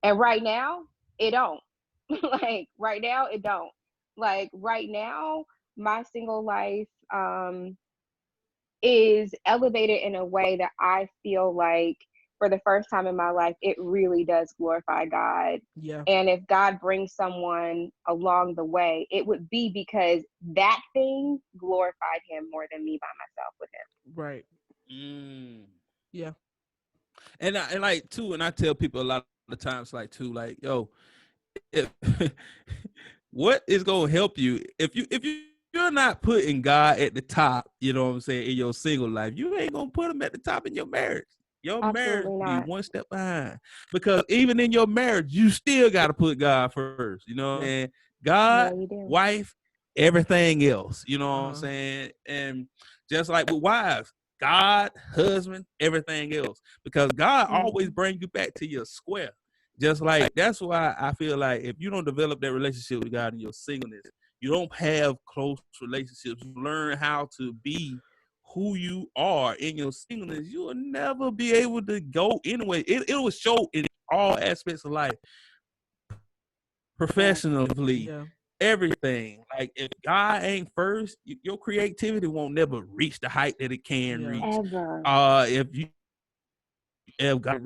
Speaker 2: And right now, it don't. Like right now, it don't. Like right now, my single life is elevated in a way that I feel like for the first time in my life, it really does glorify God.
Speaker 3: Yeah.
Speaker 2: And if God brings someone along the way, it would be because that thing glorified him more than me by myself with him.
Speaker 3: Right. Yeah.
Speaker 1: And like too, and I tell people a lot of times, like too, like, yo, what is gonna help you if you're not putting God at the top, you know what I'm saying, in your single life, you ain't gonna put him at the top in your marriage. Your marriage will be one step behind, because even in your marriage, you still got to put God first. You know what I'm saying? God, wife, everything else. You know what I'm saying? And just like with wives, God, husband, everything else, because God always brings you back to your square. Just like that's why I feel like if you don't develop that relationship with God in your singleness, you don't have close relationships. You learn how to be who you are in your singleness. You will never be able to go anyway. It will show in all aspects of life, professionally, everything. Like if God ain't first, your creativity won't never reach the height that it can reach.
Speaker 2: Ever.
Speaker 1: If God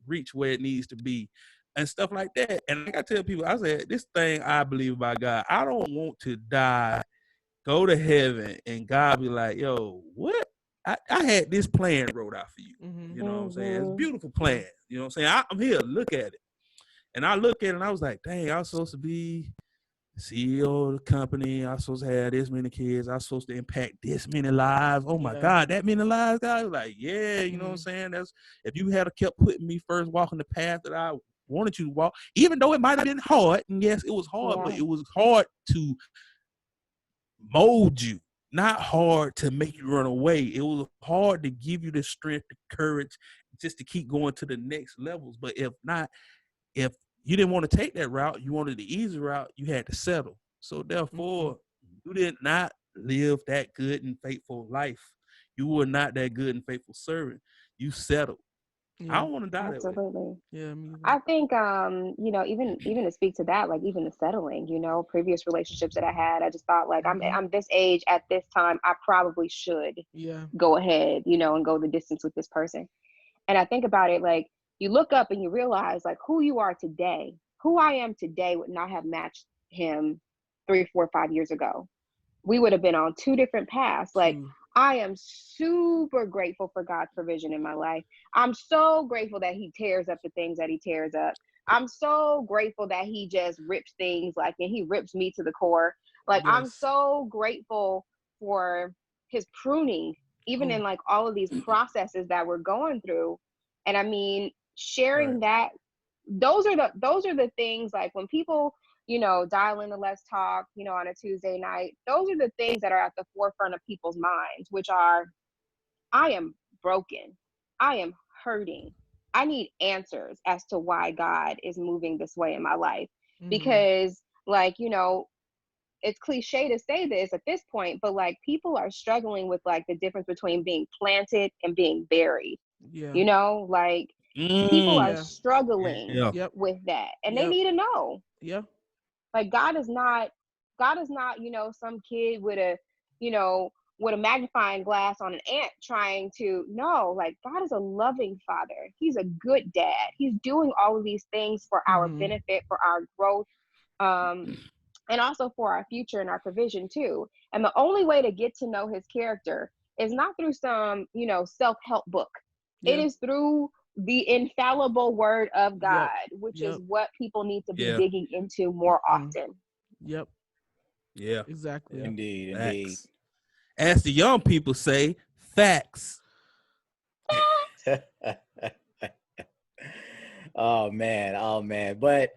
Speaker 1: reach where it needs to be and stuff like that. And like I tell people, I said, this thing I believe about God, I don't want to die, go to heaven, and God be like, yo, what? I had this plan wrote out for you. You know what I'm saying? It's a beautiful plan. You know what I'm saying? I'm here, look at it. And I look at it and I was like, dang, I was supposed to be CEO of the company. I was supposed to have this many kids. I was supposed to impact this many lives. Oh my God, that many lives, guys? Like, yeah, you know what I'm saying? That's if you had kept putting me first, walking the path that I wanted you to walk, even though it might have been hard. And yes, it was hard, but it was hard to mold you, not hard to make you run away. It was hard to give you the strength, the courage, just to keep going to the next levels. But if you didn't want to take that route, you wanted the easy route, you had to settle. So therefore, you did not live that good and faithful life. You were not that good and faithful servant. You settled. I don't want to die that way.
Speaker 3: Yeah,
Speaker 2: I think even to speak to that, like even the settling, previous relationships that I had, I just thought like I'm this age at this time, I probably should go ahead, and go the distance with this person. And I think about it like you look up and you realize like who you are today, who I am today would not have matched him 3, 4, 5 years ago. We would have been on 2 different paths. Like, I am super grateful for God's provision in my life. I'm so grateful that he tears up the things that he tears up. I'm so grateful that he just rips things like, and he rips me to the core. Like, yes. I'm so grateful for his pruning, even in like all of these processes that we're going through. And I mean, sharing that, those are the things like when people, you know, dial in to Let's Talk, you know, on a Tuesday night, those are the things that are at the forefront of people's minds, which are, I am broken. I am hurting. I need answers as to why God is moving this way in my life. Because like, you know, it's cliche to say this at this point, but like people are struggling with like the difference between being planted and being buried. You know, like people are struggling with that, and they need to know. Like God is not, you know, some kid with a, you know, with a magnifying glass on an ant trying to, no, like God is a loving father. He's a good dad. He's doing all of these things for our benefit, for our growth, and also for our future and our provision too. And the only way to get to know his character is not through some, you know, self-help book. It is through the infallible word of God, which is what people need to be digging into more often.
Speaker 1: Yeah.
Speaker 3: Exactly.
Speaker 4: Indeed.
Speaker 1: As the young people say, facts.
Speaker 4: Oh man. But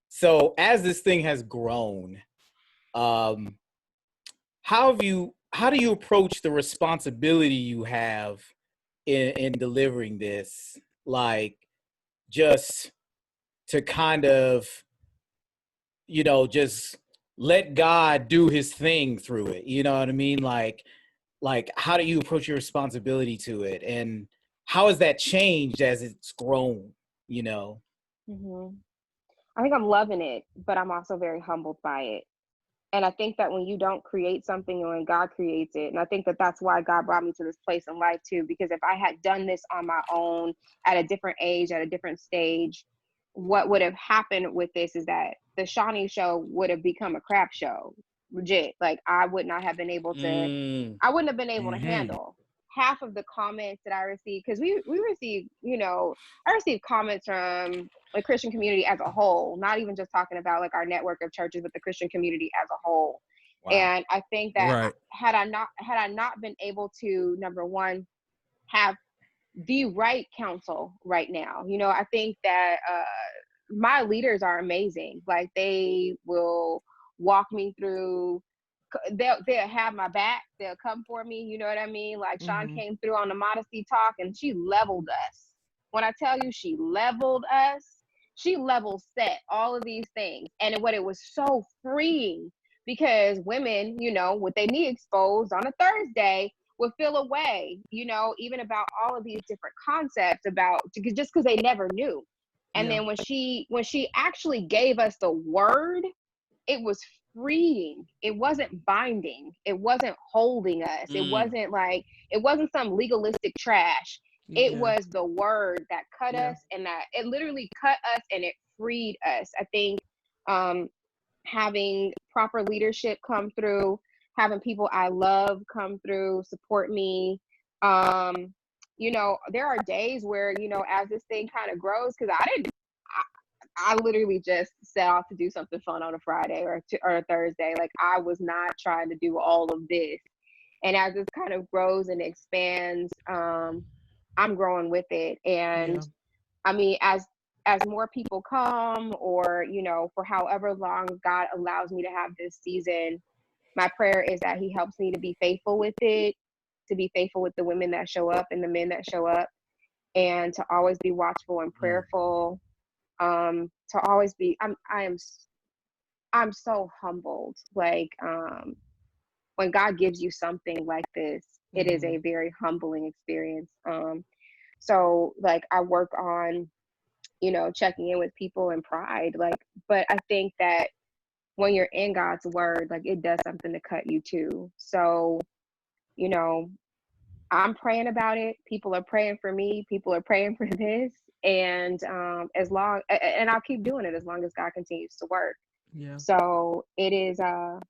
Speaker 4: so as this thing has grown, how do you approach the responsibility you have in delivering this, like just to kind of, you know, just let God do his thing through it, you know what I mean? Like how do you approach your responsibility to it, and how has that changed as it's grown, you know?
Speaker 2: I think I'm loving it, but I'm also very humbled by it. And I think that when you don't create something, or when God creates it, and I think that that's why God brought me to this place in life too, because if I had done this on my own at a different age, at a different stage, what would have happened with this is that the Shawnee show would have become a crap show. Legit. Like I would not have been able to, I wouldn't have been able to handle half of the comments that I received, because we received, you know, I received comments from the Christian community as a whole, not even just talking about like our network of churches, but the Christian community as a whole. Wow. And I think that had I not been able to, number one, have the right counsel right now, you know, I think that my leaders are amazing. Like they will walk me through, they'll have my back, they'll come for me, you know what I mean? Like Sean came through on the modesty talk and she leveled us. When I tell you she leveled us, she level set all of these things. And what it was so freeing, because women, you know, with their knee exposed on a Thursday would feel a way, you know, even about all of these different concepts about, just because they never knew. And then when she actually gave us the word, it was freeing. It wasn't binding. It wasn't holding us. It wasn't some legalistic trash. It was the word that cut us, and that it literally cut us and it freed us. I think having proper leadership come through, having people I love come through, support me. You know, there are days where, you know, as this thing kind of grows, because I literally just set off to do something fun on a Friday or a Thursday. Like I was not trying to do all of this. And as this kind of grows and expands, I'm growing with it. And I mean, as more people come, or, you know, for however long God allows me to have this season, my prayer is that he helps me to be faithful with it, to be faithful with the women that show up and the men that show up, and to always be watchful and prayerful. To always be, I'm so humbled. Like, when God gives you something like this, it is a very humbling experience. So like I work on, you know, checking in with people in pride, like, but I think that when you're in God's word, like it does something to cut you too. So, you know, I'm praying about it. People are praying for me. People are praying for this. And and I'll keep doing it as long as God continues to work.
Speaker 3: Yeah.
Speaker 2: So it is, and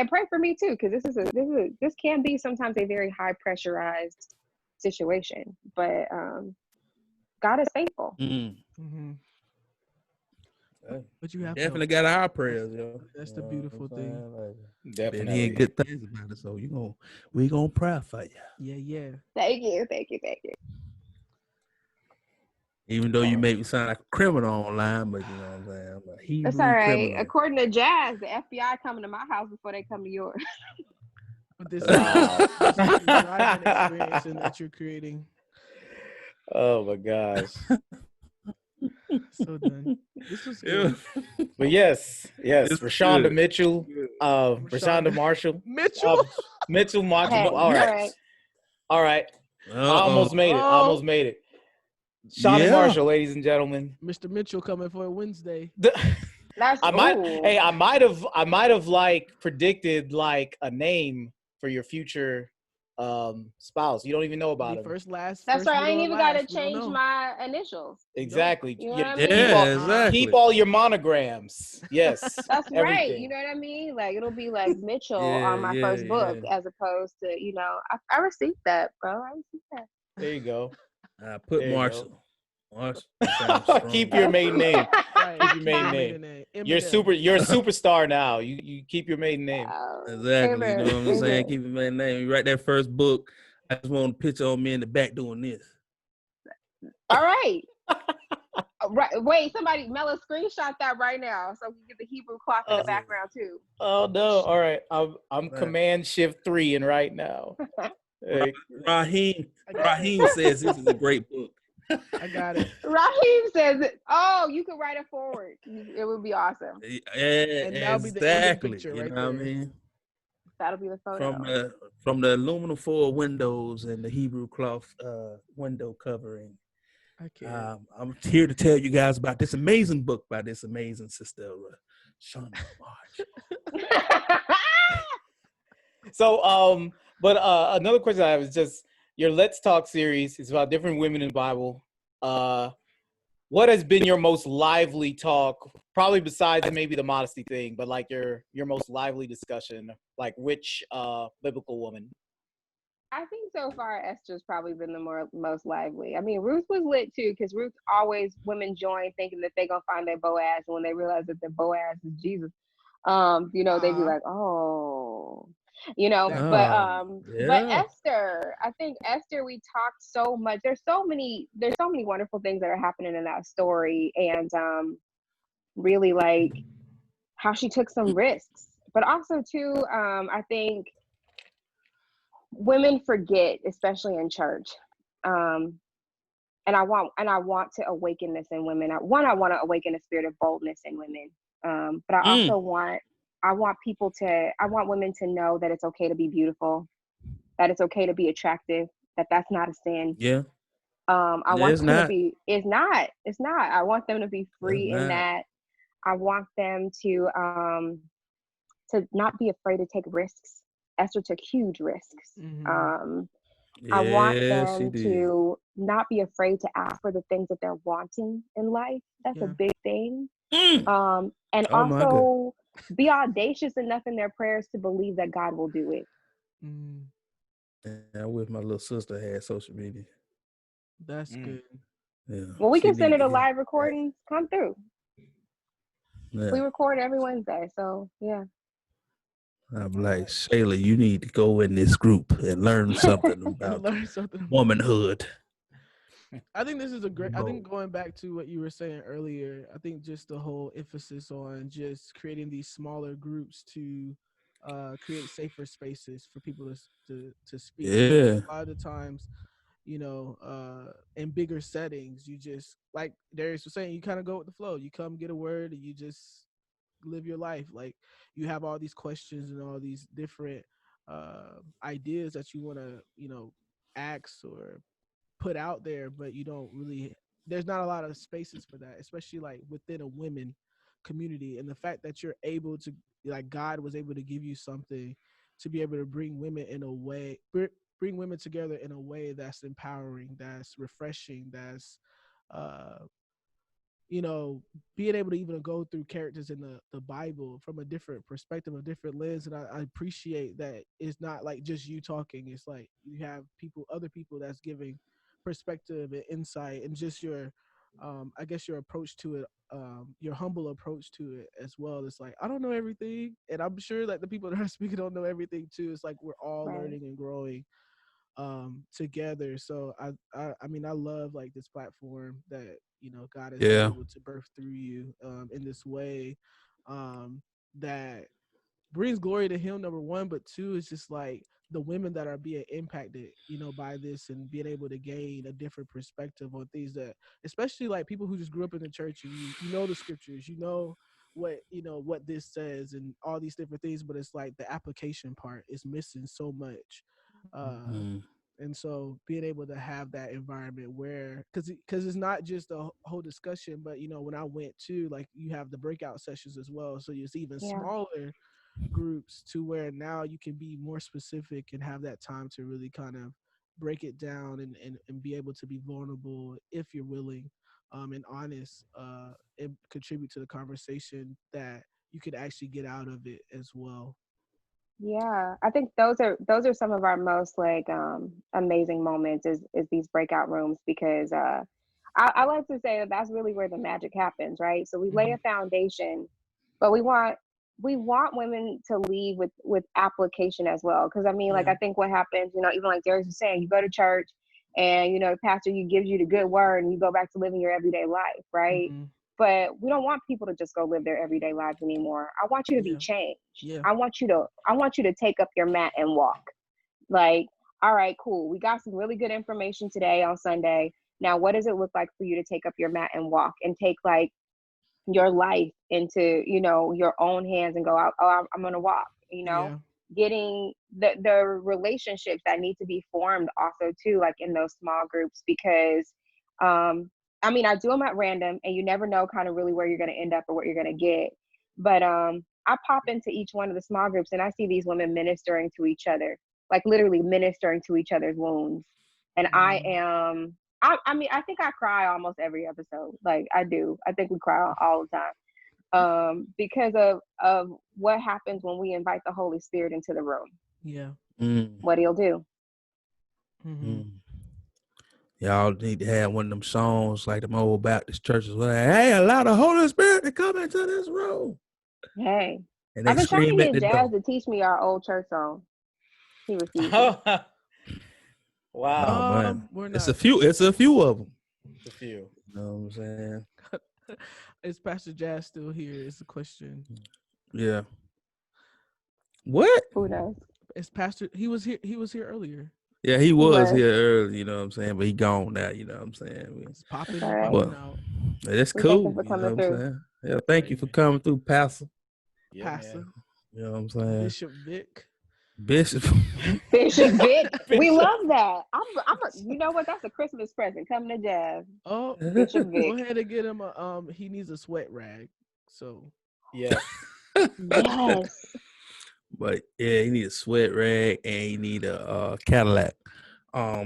Speaker 2: pray for me too, because this can be sometimes a very high pressurized situation. But God is faithful.
Speaker 3: Mm-hmm. But you have
Speaker 1: definitely got our prayers, yo.
Speaker 3: That's the beautiful thing.
Speaker 1: Like,
Speaker 4: Definitely.
Speaker 1: been hearing good things about it, so we gonna pray for you.
Speaker 3: Yeah.
Speaker 2: Thank you.
Speaker 1: Even though you make me sound like a criminal online, but you know what I'm saying? I'm a Hebrew
Speaker 2: That's all right.
Speaker 1: criminal.
Speaker 2: According to Jazz, the FBI coming to my house before they come to yours.
Speaker 3: But this is a driving experience that you're creating.
Speaker 4: Oh my gosh.
Speaker 3: So done. This was good.
Speaker 4: But yes, Rashawnda Mitchell, Rashawnda Marshall.
Speaker 3: Mitchell
Speaker 4: Marshall.
Speaker 2: Hey,
Speaker 4: all right. I almost made it. Shawnee Marshall, ladies and gentlemen.
Speaker 3: Mr. Mitchell coming for a Wednesday.
Speaker 4: I might have like predicted like a name for your future spouse. You don't even know about him.
Speaker 3: First, last.
Speaker 2: That's
Speaker 3: first,
Speaker 2: right. I ain't even got to
Speaker 3: last.
Speaker 2: change my initials.
Speaker 4: Exactly.
Speaker 2: You know what I mean?
Speaker 1: Exactly.
Speaker 4: Keep all your monograms. Yes.
Speaker 2: That's
Speaker 4: everything.
Speaker 2: Right. You know what I mean? Like it'll be like Mitchell on my first book as opposed to, I received that, bro. I received that.
Speaker 4: There you go.
Speaker 1: I put Marshall.
Speaker 4: Keep your maiden name. Right. Keep your maiden name. You're a superstar now. You keep your maiden name.
Speaker 1: Exactly. You know what I'm saying? Keep your maiden name. You write that first book. I just want a picture of me in the back doing this.
Speaker 2: All right. Right. Wait, Mela, screenshot that right now so we can get the Hebrew cloth in the background too.
Speaker 4: Oh no! All right, I'm Command Shift 3 and right now.
Speaker 1: Raheem says this is a great book.
Speaker 3: I got it.
Speaker 2: Raheem says, "Oh, you could write it forward. It would be awesome."
Speaker 3: And that'll be the end picture right there.
Speaker 1: What I mean?
Speaker 2: That'll be the photo.
Speaker 1: From the aluminum foil windows and the Hebrew cloth window covering. I'm here to tell you guys about this amazing book by this amazing sister, Rashawnda Marshall.
Speaker 4: So, but another question I have is just your Let's Talk series is about different women in the Bible. What has been your most lively talk? Probably besides maybe the modesty thing, but like your most lively discussion, like which biblical woman?
Speaker 2: I think so far Esther's probably been the most lively. I mean, Ruth was lit too, because Ruth women join thinking that they're gonna find their Boaz, and when they realize that their Boaz is Jesus, they'd be like, oh, But Esther, I think Esther, we talked so much. There's so many wonderful things that are happening in that story, and really like how she took some risks, but also too, I think women forget, especially in church. And I want to awaken this in women. I want to awaken a spirit of boldness in women. But I also want women to know that it's okay to be beautiful, that it's okay to be attractive, that's not a sin.
Speaker 1: Yeah.
Speaker 2: I want them to be, it's not. I want them to be free in that. I want them to not be afraid to take risks. Esther took huge risks.
Speaker 3: Mm-hmm.
Speaker 2: I want them to not be afraid to ask for the things that they're wanting in life. That's a big thing. And also be audacious enough in their prayers to believe that God will do it.
Speaker 1: I wish my little sister had social media.
Speaker 3: That's good.
Speaker 1: Yeah.
Speaker 2: Well, we can send her the live recordings. Come through. Yeah. We record every Wednesday, so yeah.
Speaker 1: I'm like, Shayla, you need to go in this group and learn something about womanhood.
Speaker 3: I think this is I think going back to what you were saying earlier, I think just the whole emphasis on just creating these smaller groups to create safer spaces for people to speak.
Speaker 1: Yeah.
Speaker 3: A lot of the times, in bigger settings, you just, like Darius was saying, you kind of go with the flow. You come get a word and you just live your life. Like, you have all these questions and all these different ideas that you want to, ask or put out there, but you don't really, there's not a lot of spaces for that, especially like within a women community. And the fact that you're able to, like, God was able to give you something to be able to bring women in a way, bring women together in a way that's empowering, that's refreshing, that's you know, being able to even go through characters in the Bible from a different perspective, a different lens. And I appreciate that it's not like just you talking. It's like you have other people that's giving perspective and insight, and just your, I guess your approach to it, your humble approach to it as well. It's like, I don't know everything. And I'm sure that the people that are speaking don't know everything too. It's like, we're all
Speaker 2: Right.
Speaker 3: learning and growing together. So I mean, I love like this platform that, you know, God has been
Speaker 1: Yeah.
Speaker 3: able to birth through you in this way that brings glory to him, number one, but two, it's just like the women that are being impacted, you know, by this, and being able to gain a different perspective on things that, especially like people who just grew up in the church, and you know the scriptures, you know what this says and all these different things, but it's like the application part is missing so much.
Speaker 1: Mhm.
Speaker 3: And so being able to have that environment where, because it's not just a whole discussion, but you know, when I went to, like, you have the breakout sessions as well, so it's even
Speaker 2: Yeah.
Speaker 3: smaller groups, to where now you can be more specific and have that time to really kind of break it down, and be able to be vulnerable if you're willing, and honest, and contribute to the conversation that you could actually get out of it as well.
Speaker 2: Yeah, I think those are some of our most like amazing moments is these breakout rooms, because I like to say that that's really where the magic happens, right? So we lay
Speaker 3: Mhm.
Speaker 2: a foundation, but we want women to leave with application as well. Because I mean, like,
Speaker 3: Yeah.
Speaker 2: I think what happens, you know, even like Darius was saying, you go to church and, you know, the pastor, you gives you the good word and you go back to living your everyday life, right?
Speaker 3: Mhm.
Speaker 2: But we don't want people to just go live their everyday lives anymore. I want you to be
Speaker 3: Yeah.
Speaker 2: changed.
Speaker 3: Yeah.
Speaker 2: I want you to take up your mat and walk. Like, all right, cool. We got some really good information today on Sunday. Now, what does it look like for you to take up your mat and walk, and take like your life into, you know, your own hands, and go out, oh, I'm going to walk, you know,
Speaker 3: Yeah.
Speaker 2: getting the relationships that need to be formed also too, like in those small groups, because I mean, I do them at random, and you never know kind of really where you're going to end up or what you're going to get. But I pop into each one of the small groups and I see these women ministering to each other, like literally ministering to each other's wounds. And
Speaker 3: Mhm.
Speaker 2: I mean, I think I cry almost every episode. Like, I do. I think we cry all the time. Because of what happens when we invite the Holy Spirit into the room.
Speaker 3: Yeah.
Speaker 1: Mm.
Speaker 2: What he'll do.
Speaker 3: Mhm.
Speaker 1: Mm. Y'all need to have one of them songs like them old Baptist churches where, hey, allow the Holy Spirit to come into this room.
Speaker 2: Hey,
Speaker 1: And they
Speaker 2: I've been trying to
Speaker 1: scream at
Speaker 2: get
Speaker 1: the
Speaker 2: Jazz
Speaker 1: door.
Speaker 2: to teach me our old church song. He refuses.
Speaker 4: Wow.
Speaker 1: Oh man.
Speaker 3: We're
Speaker 1: It's a
Speaker 3: not.
Speaker 1: few of them.
Speaker 4: It's a few.
Speaker 1: You know what I'm saying?
Speaker 3: Is Pastor Jazz still here? Is the question.
Speaker 1: Yeah. What?
Speaker 2: Who knows?
Speaker 3: Is Pastor? He was here. He was here earlier.
Speaker 1: Yeah, he
Speaker 2: He
Speaker 1: was
Speaker 2: was.
Speaker 1: here early, you know what I'm saying? But he gone now, you know what I'm saying?
Speaker 3: It's
Speaker 2: It's
Speaker 3: popping
Speaker 2: all
Speaker 3: and
Speaker 2: right.
Speaker 3: popping
Speaker 1: But
Speaker 3: out.
Speaker 1: that's
Speaker 2: We thank him
Speaker 1: cool,
Speaker 2: for
Speaker 1: you know
Speaker 2: coming
Speaker 1: what I'm
Speaker 2: through.
Speaker 1: saying? Yeah, thank you for coming through, Pastor.
Speaker 4: Yeah,
Speaker 3: Pastor
Speaker 4: man.
Speaker 1: You know what I'm saying?
Speaker 3: Bishop Vic.
Speaker 1: Bishop.
Speaker 2: Bishop Vic. We
Speaker 4: Bishop.
Speaker 2: love that. You know what? That's a Christmas present. Coming to Jazz.
Speaker 3: Oh,
Speaker 2: Bishop
Speaker 3: go
Speaker 2: Vic.
Speaker 3: ahead and get him a. He needs a sweat rag. So
Speaker 4: Yes.
Speaker 2: Yes.
Speaker 1: But yeah, he need a sweat rag and he need a Cadillac.
Speaker 2: No.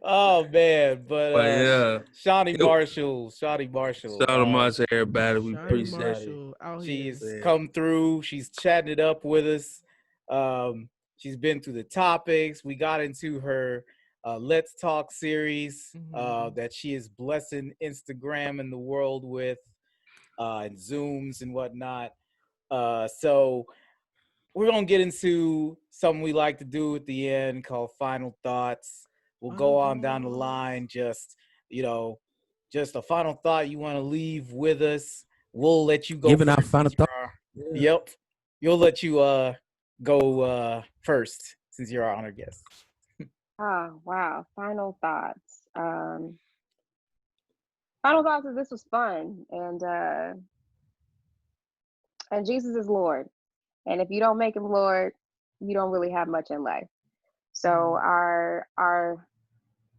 Speaker 4: Oh man, but
Speaker 1: But yeah,
Speaker 4: Shawnee
Speaker 1: it,
Speaker 4: Marshall, Shawnee Marshall,
Speaker 1: shout out much everybody. We
Speaker 3: Shiny
Speaker 1: appreciate
Speaker 4: everybody.
Speaker 3: Marshall out here.
Speaker 4: She's
Speaker 1: it.
Speaker 4: come through. She's chatting it up with us. She's been through the topics. We got into her Let's Talk series
Speaker 3: Mhm.
Speaker 4: that she is blessing Instagram and the world with, and Zooms and whatnot. So we're gonna get into something we like to do at the end called final thoughts. We'll
Speaker 3: Final
Speaker 4: go on down the
Speaker 3: thoughts.
Speaker 4: line, just a final thought you want to leave with us. We'll let you go
Speaker 1: Giving
Speaker 4: first
Speaker 1: our final
Speaker 4: since you're
Speaker 1: thought.
Speaker 4: our,
Speaker 1: Yeah.
Speaker 4: yep. You'll let you go first since you're our honored guest.
Speaker 2: Oh, wow. Final thoughts is this was fun, and Jesus is Lord. And if you don't make him Lord, you don't really have much in life. So
Speaker 3: Mm.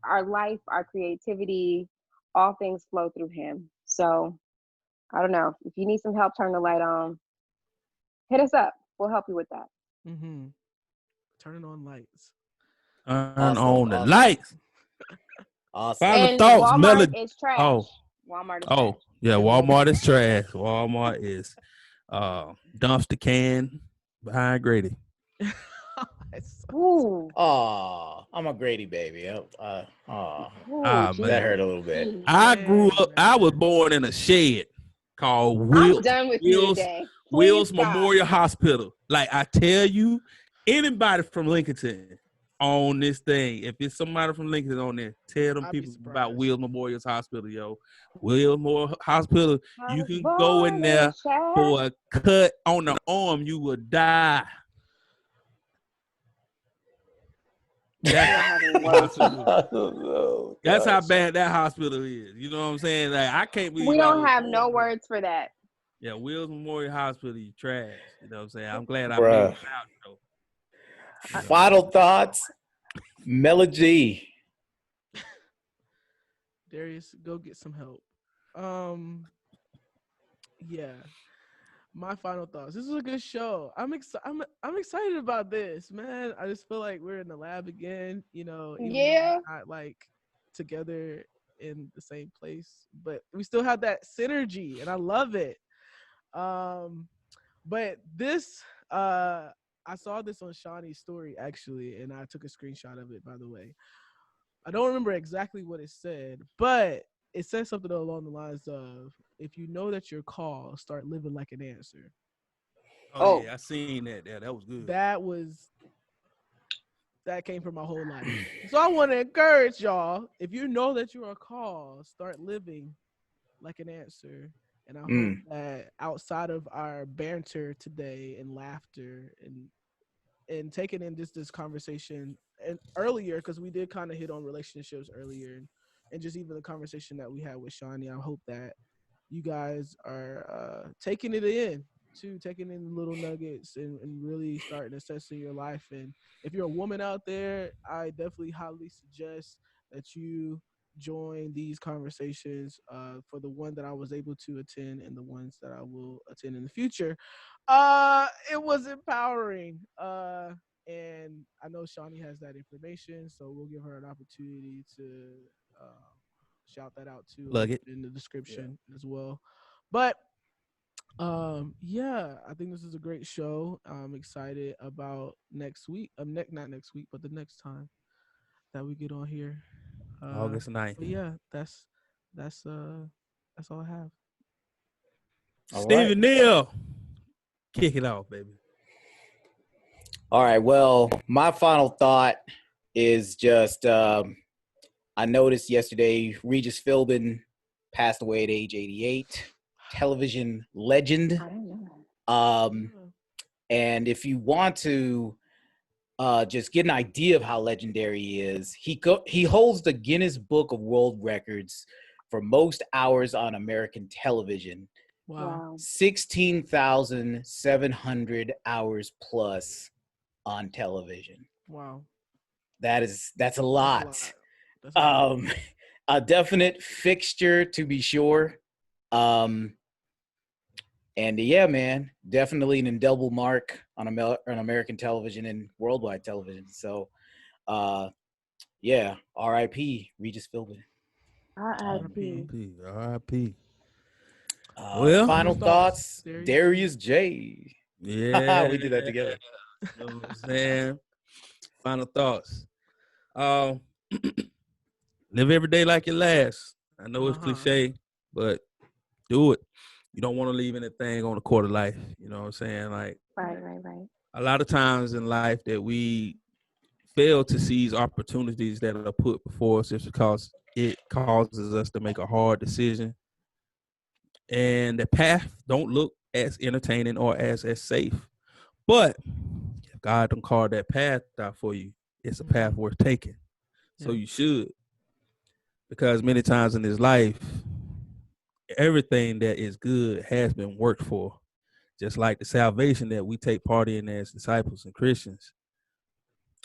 Speaker 2: our life, our creativity, all things flow through him. So I don't know. If you need some help, turn the light on. Hit us up. We'll help you with that.
Speaker 3: Mhm. turning on lights.
Speaker 1: Turn on the lights.
Speaker 4: Awesome.
Speaker 1: Final
Speaker 2: And
Speaker 1: thoughts,
Speaker 2: Walmart
Speaker 1: Melody.
Speaker 2: is trash.
Speaker 1: Oh,
Speaker 2: Walmart is
Speaker 1: oh,
Speaker 2: trash.
Speaker 1: yeah.
Speaker 3: And
Speaker 1: Walmart is trash. Walmart is dumpster can behind Grady.
Speaker 2: Ooh.
Speaker 4: Oh, I'm a Grady baby.
Speaker 2: Ooh,
Speaker 1: Ah,
Speaker 2: geez.
Speaker 1: man.
Speaker 4: That hurt a little bit.
Speaker 1: I grew
Speaker 3: Dang,
Speaker 1: up. I was
Speaker 3: man.
Speaker 1: born in a shed called
Speaker 2: I'm done with you
Speaker 1: Wills
Speaker 2: today. Please
Speaker 1: Wills
Speaker 2: stop.
Speaker 1: Memorial Hospital. Like I tell you, anybody from Lincoln on this thing, if it's somebody from Lincoln on there, tell them
Speaker 3: I'd be
Speaker 1: people about
Speaker 3: surprised.
Speaker 1: Wills Memorial Hospital, yo. Wills Memorial Hospital,
Speaker 2: I
Speaker 1: you
Speaker 2: was
Speaker 1: can go in
Speaker 2: born
Speaker 1: there
Speaker 2: shy.
Speaker 1: for a cut on the arm, you will die. That's
Speaker 2: You're
Speaker 1: how
Speaker 2: having
Speaker 1: bad that
Speaker 2: words.
Speaker 1: hospital is. That's how
Speaker 4: Gosh.
Speaker 1: bad that hospital is. You know what I'm saying? Like I can't believe
Speaker 2: We
Speaker 1: I
Speaker 2: don't
Speaker 1: was
Speaker 2: have
Speaker 1: born
Speaker 2: no
Speaker 1: there.
Speaker 2: words for that.
Speaker 1: Yeah, Wills Memorial Hospital, you trash. You know what I'm saying? I'm glad I
Speaker 4: Bruh.
Speaker 1: made it out, though.
Speaker 4: Final thoughts, Melody.
Speaker 3: Darius, go get some help. Yeah. My final thoughts. This is a good show. I'm excited about this, man. I just feel like we're in the lab again, even though
Speaker 2: Yeah.
Speaker 3: we're not like together in the same place, but we still have that synergy and I love it. But this I saw this on Shawnee's story actually, and I took a screenshot of it, by the way. I don't remember exactly what it said, but it said something along the lines of, if you know that you're called, start living like an answer.
Speaker 1: Oh, yeah, I seen that. Yeah, that was good.
Speaker 3: That came from my whole life. So I want to encourage y'all, if you know that you are called, start living like an answer. And I hope that outside of our banter today and laughter and taking in this conversation and earlier, because we did kind of hit on relationships earlier, and just even the conversation that we had with Shawnee, I hope that you guys are taking it in too, taking in little nuggets and really starting assessing your life. And if you're a woman out there, I definitely highly suggest that you join these conversations for the one that I was able to attend and the ones that I will attend in the future. It was empowering. And I know Shawnee has that information, so we'll give her an opportunity to shout that out too.
Speaker 1: Plug it
Speaker 3: In the description as well. But yeah, I think this is a great show. I'm excited about next week. Not next week, but the next time that we get on here.
Speaker 1: August 9th.
Speaker 3: But yeah, that's all I have.
Speaker 1: Stephen Neal, kick it off, baby.
Speaker 4: All right. Well, my final thought is just I noticed yesterday Regis Philbin passed away at age 88. Television legend.
Speaker 2: I don't know.
Speaker 4: And if you want to just get an idea of how legendary he is, he holds the Guinness Book of World Records for most hours on American television.
Speaker 3: Wow.
Speaker 4: 16,700 hours plus on television.
Speaker 3: Wow.
Speaker 4: That's a lot.
Speaker 3: That's a lot.
Speaker 4: A definite fixture to be sure. And yeah, man, definitely an indelible mark on American television and worldwide television. So, yeah, R.I.P. Regis Philbin.
Speaker 1: R.I.P.
Speaker 4: Well, final thoughts, Darius J.
Speaker 1: Yeah,
Speaker 4: we did that together.
Speaker 1: You know what I'm saying? Final thoughts. Live every day like your last. I know it's cliche, but do it. You don't want to leave anything on the court of life. You know what I'm saying? Like,
Speaker 2: Right.
Speaker 1: a lot of times in life that we fail to seize opportunities that are put before us just because it causes us to make a hard decision. And the path don't look as entertaining or as safe. But if God don't call that path out for you, it's a path worth taking. So you should. Because many times in this life, everything that is good has been worked for. Just like the salvation that we take part in as disciples and Christians.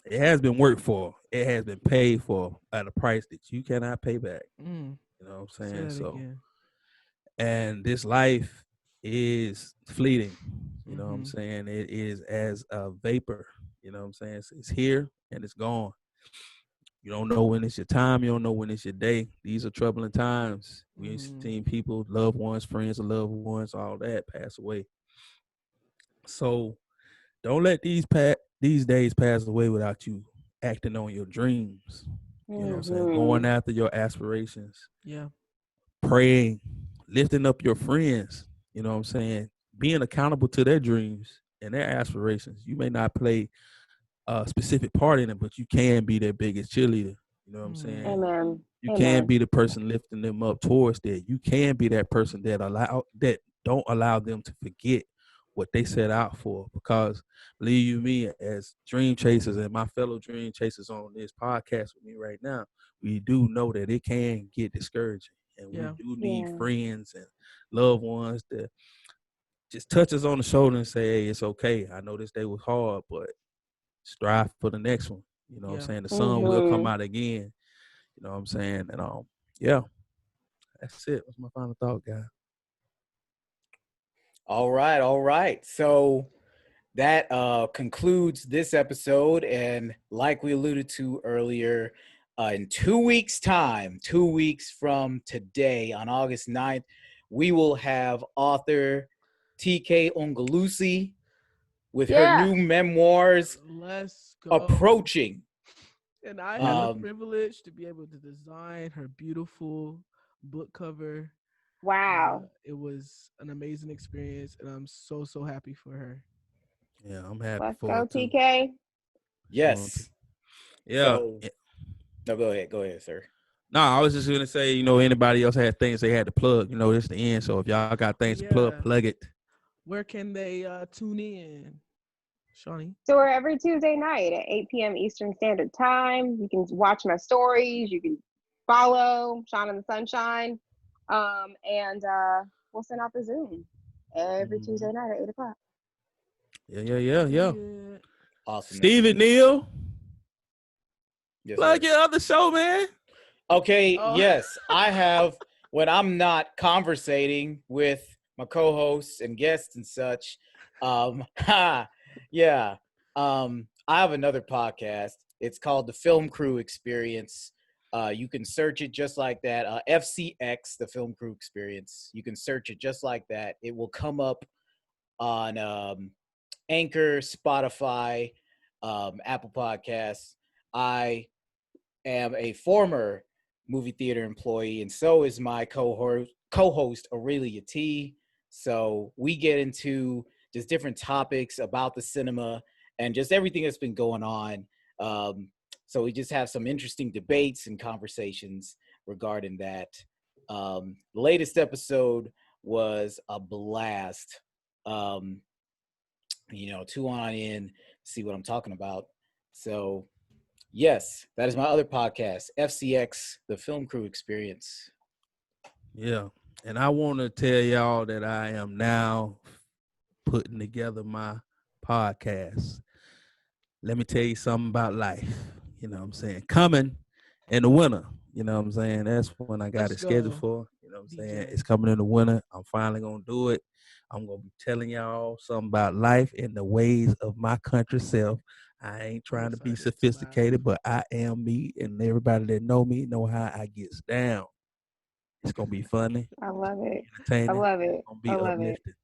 Speaker 1: It has been worked for. It has been paid for at a price that you cannot pay back. You know what I'm saying? So, and this life is fleeting. You know what I'm saying? It is as a vapor. You know what I'm saying? It's here and it's gone. You don't know when it's your time. You don't know when it's your day. These are troubling times. We ain't seen people, loved ones, friends of loved ones, all that pass away. So don't let these days pass away without you acting on your dreams. You know what I'm saying? Going after your aspirations.
Speaker 3: Yeah.
Speaker 1: Praying, lifting up your friends. You know what I'm saying? Being accountable to their dreams and their aspirations. You may not play a specific part in it, but you can be their biggest cheerleader. You know what I'm saying?
Speaker 2: Amen.
Speaker 1: You can be the person lifting them up towards that. You can be that person that don't allow them to forget what they set out for. Because believe you me, as dream chasers and my fellow dream chasers on this podcast with me right now, we do know that it can get discouraging, and we do need friends and loved ones that just touch us on the shoulder and say, "Hey, it's okay. I know this day was hard, but strive for the next one." You know what I'm saying? The sun will come out again. You know what I'm saying? And yeah, that's it. That's my final thought, guys.
Speaker 4: All right. So that concludes this episode. And like we alluded to earlier, in 2 weeks' time, 2 weeks from today, on August 9th, we will have author TK Ongalusi with her new memoirs approaching.
Speaker 3: And I had the privilege to be able to design her beautiful book cover.
Speaker 2: Wow.
Speaker 3: It was an amazing experience, and I'm so happy for her.
Speaker 1: Yeah, I'm happy
Speaker 2: Let's
Speaker 1: for
Speaker 2: go,
Speaker 1: it too.
Speaker 2: TK.
Speaker 4: Yes.
Speaker 1: Yeah.
Speaker 4: So, no, go ahead, sir.
Speaker 1: No, I was just gonna say, anybody else had things they had to plug. It's the end. So if y'all got things to plug it.
Speaker 3: Where can they tune in, Shawnee?
Speaker 2: So we're every Tuesday night at 8 p.m. Eastern Standard Time. You can watch my stories. You can follow Sean and the Sunshine. And we'll send out the Zoom every Tuesday night at 8 o'clock.
Speaker 1: Yeah.
Speaker 4: Awesome.
Speaker 1: Steven Neal.
Speaker 4: Yes,
Speaker 1: plug your other show, man.
Speaker 4: Okay, yes. I have, when I'm not conversating with my co-hosts and guests and such, I have another podcast. It's called The Film Crew Experience. You can search it just like that. FCX, The Film Crew Experience. You can search it just like that. It will come up on Anchor, Spotify, Apple Podcasts. I am a former movie theater employee, and so is my co-host Aurelia T. So we get into just different topics about the cinema and just everything that's been going on. So we just have some interesting debates and conversations regarding that. The latest episode was a blast. Tune on in, see what I'm talking about. So yes, that is my other podcast, FCX, The Film Crew Experience.
Speaker 1: Yeah. And I want to tell y'all that I am now putting together my podcast. Let me tell you something about life. You know what I'm saying? Coming in the winter. You know what I'm saying? That's when I got it scheduled for. You know what I'm saying? It's coming in the winter. I'm finally going to do it. I'm going to be telling y'all something about life in the ways of my country self. I ain't trying to be sophisticated, but I am me, and everybody that know me know how I gets down. It's going to be funny.
Speaker 2: I love it.
Speaker 1: Entertaining.
Speaker 2: I love it.
Speaker 1: It's going to be uplifting.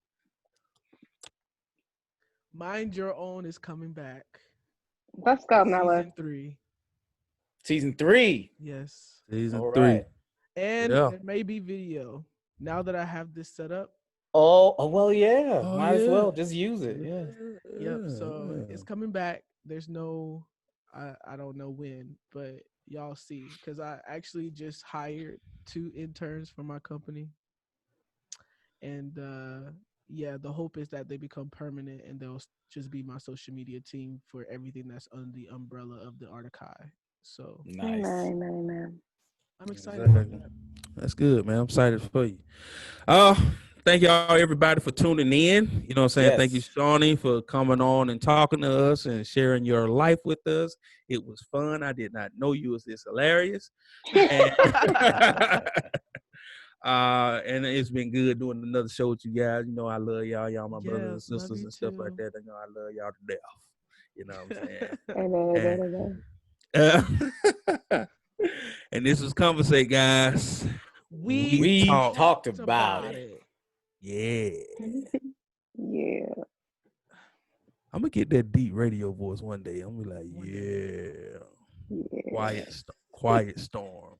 Speaker 3: Mind Your Own is coming back.
Speaker 2: Let's go, Mella.
Speaker 3: Season 3.
Speaker 4: Season 3?
Speaker 3: Yes.
Speaker 1: Season 3. Right.
Speaker 3: And there may be video. Now that I have this set up.
Speaker 4: Oh well, yeah. Might as well just use it. Yeah.
Speaker 3: Yep. So it's coming back. There's no, I don't know when, but y'all see, because I actually just hired 2 interns for my company, and the hope is that they become permanent and they'll just be my social media team for everything that's under the umbrella of the Articai. So
Speaker 4: nice.
Speaker 2: Amen.
Speaker 3: I'm excited about that.
Speaker 1: That's good, man. I'm excited for you. Thank y'all, everybody, for tuning in. You know what I'm saying? Yes. Thank you, Shawnee, for coming on and talking to us and sharing your life with us. It was fun. I did not know you was this hilarious. And, and it's been good doing another show with you guys. You know, I love y'all. Y'all my brothers and sisters and stuff like that. You know, I love y'all to death. You know what I'm saying? And this was Convrs8, guys.
Speaker 3: We
Speaker 4: talked about it.
Speaker 1: Yeah.
Speaker 2: Yeah.
Speaker 1: I'm gonna get that deep radio voice one day. I'm gonna be like, yeah. Quiet storm.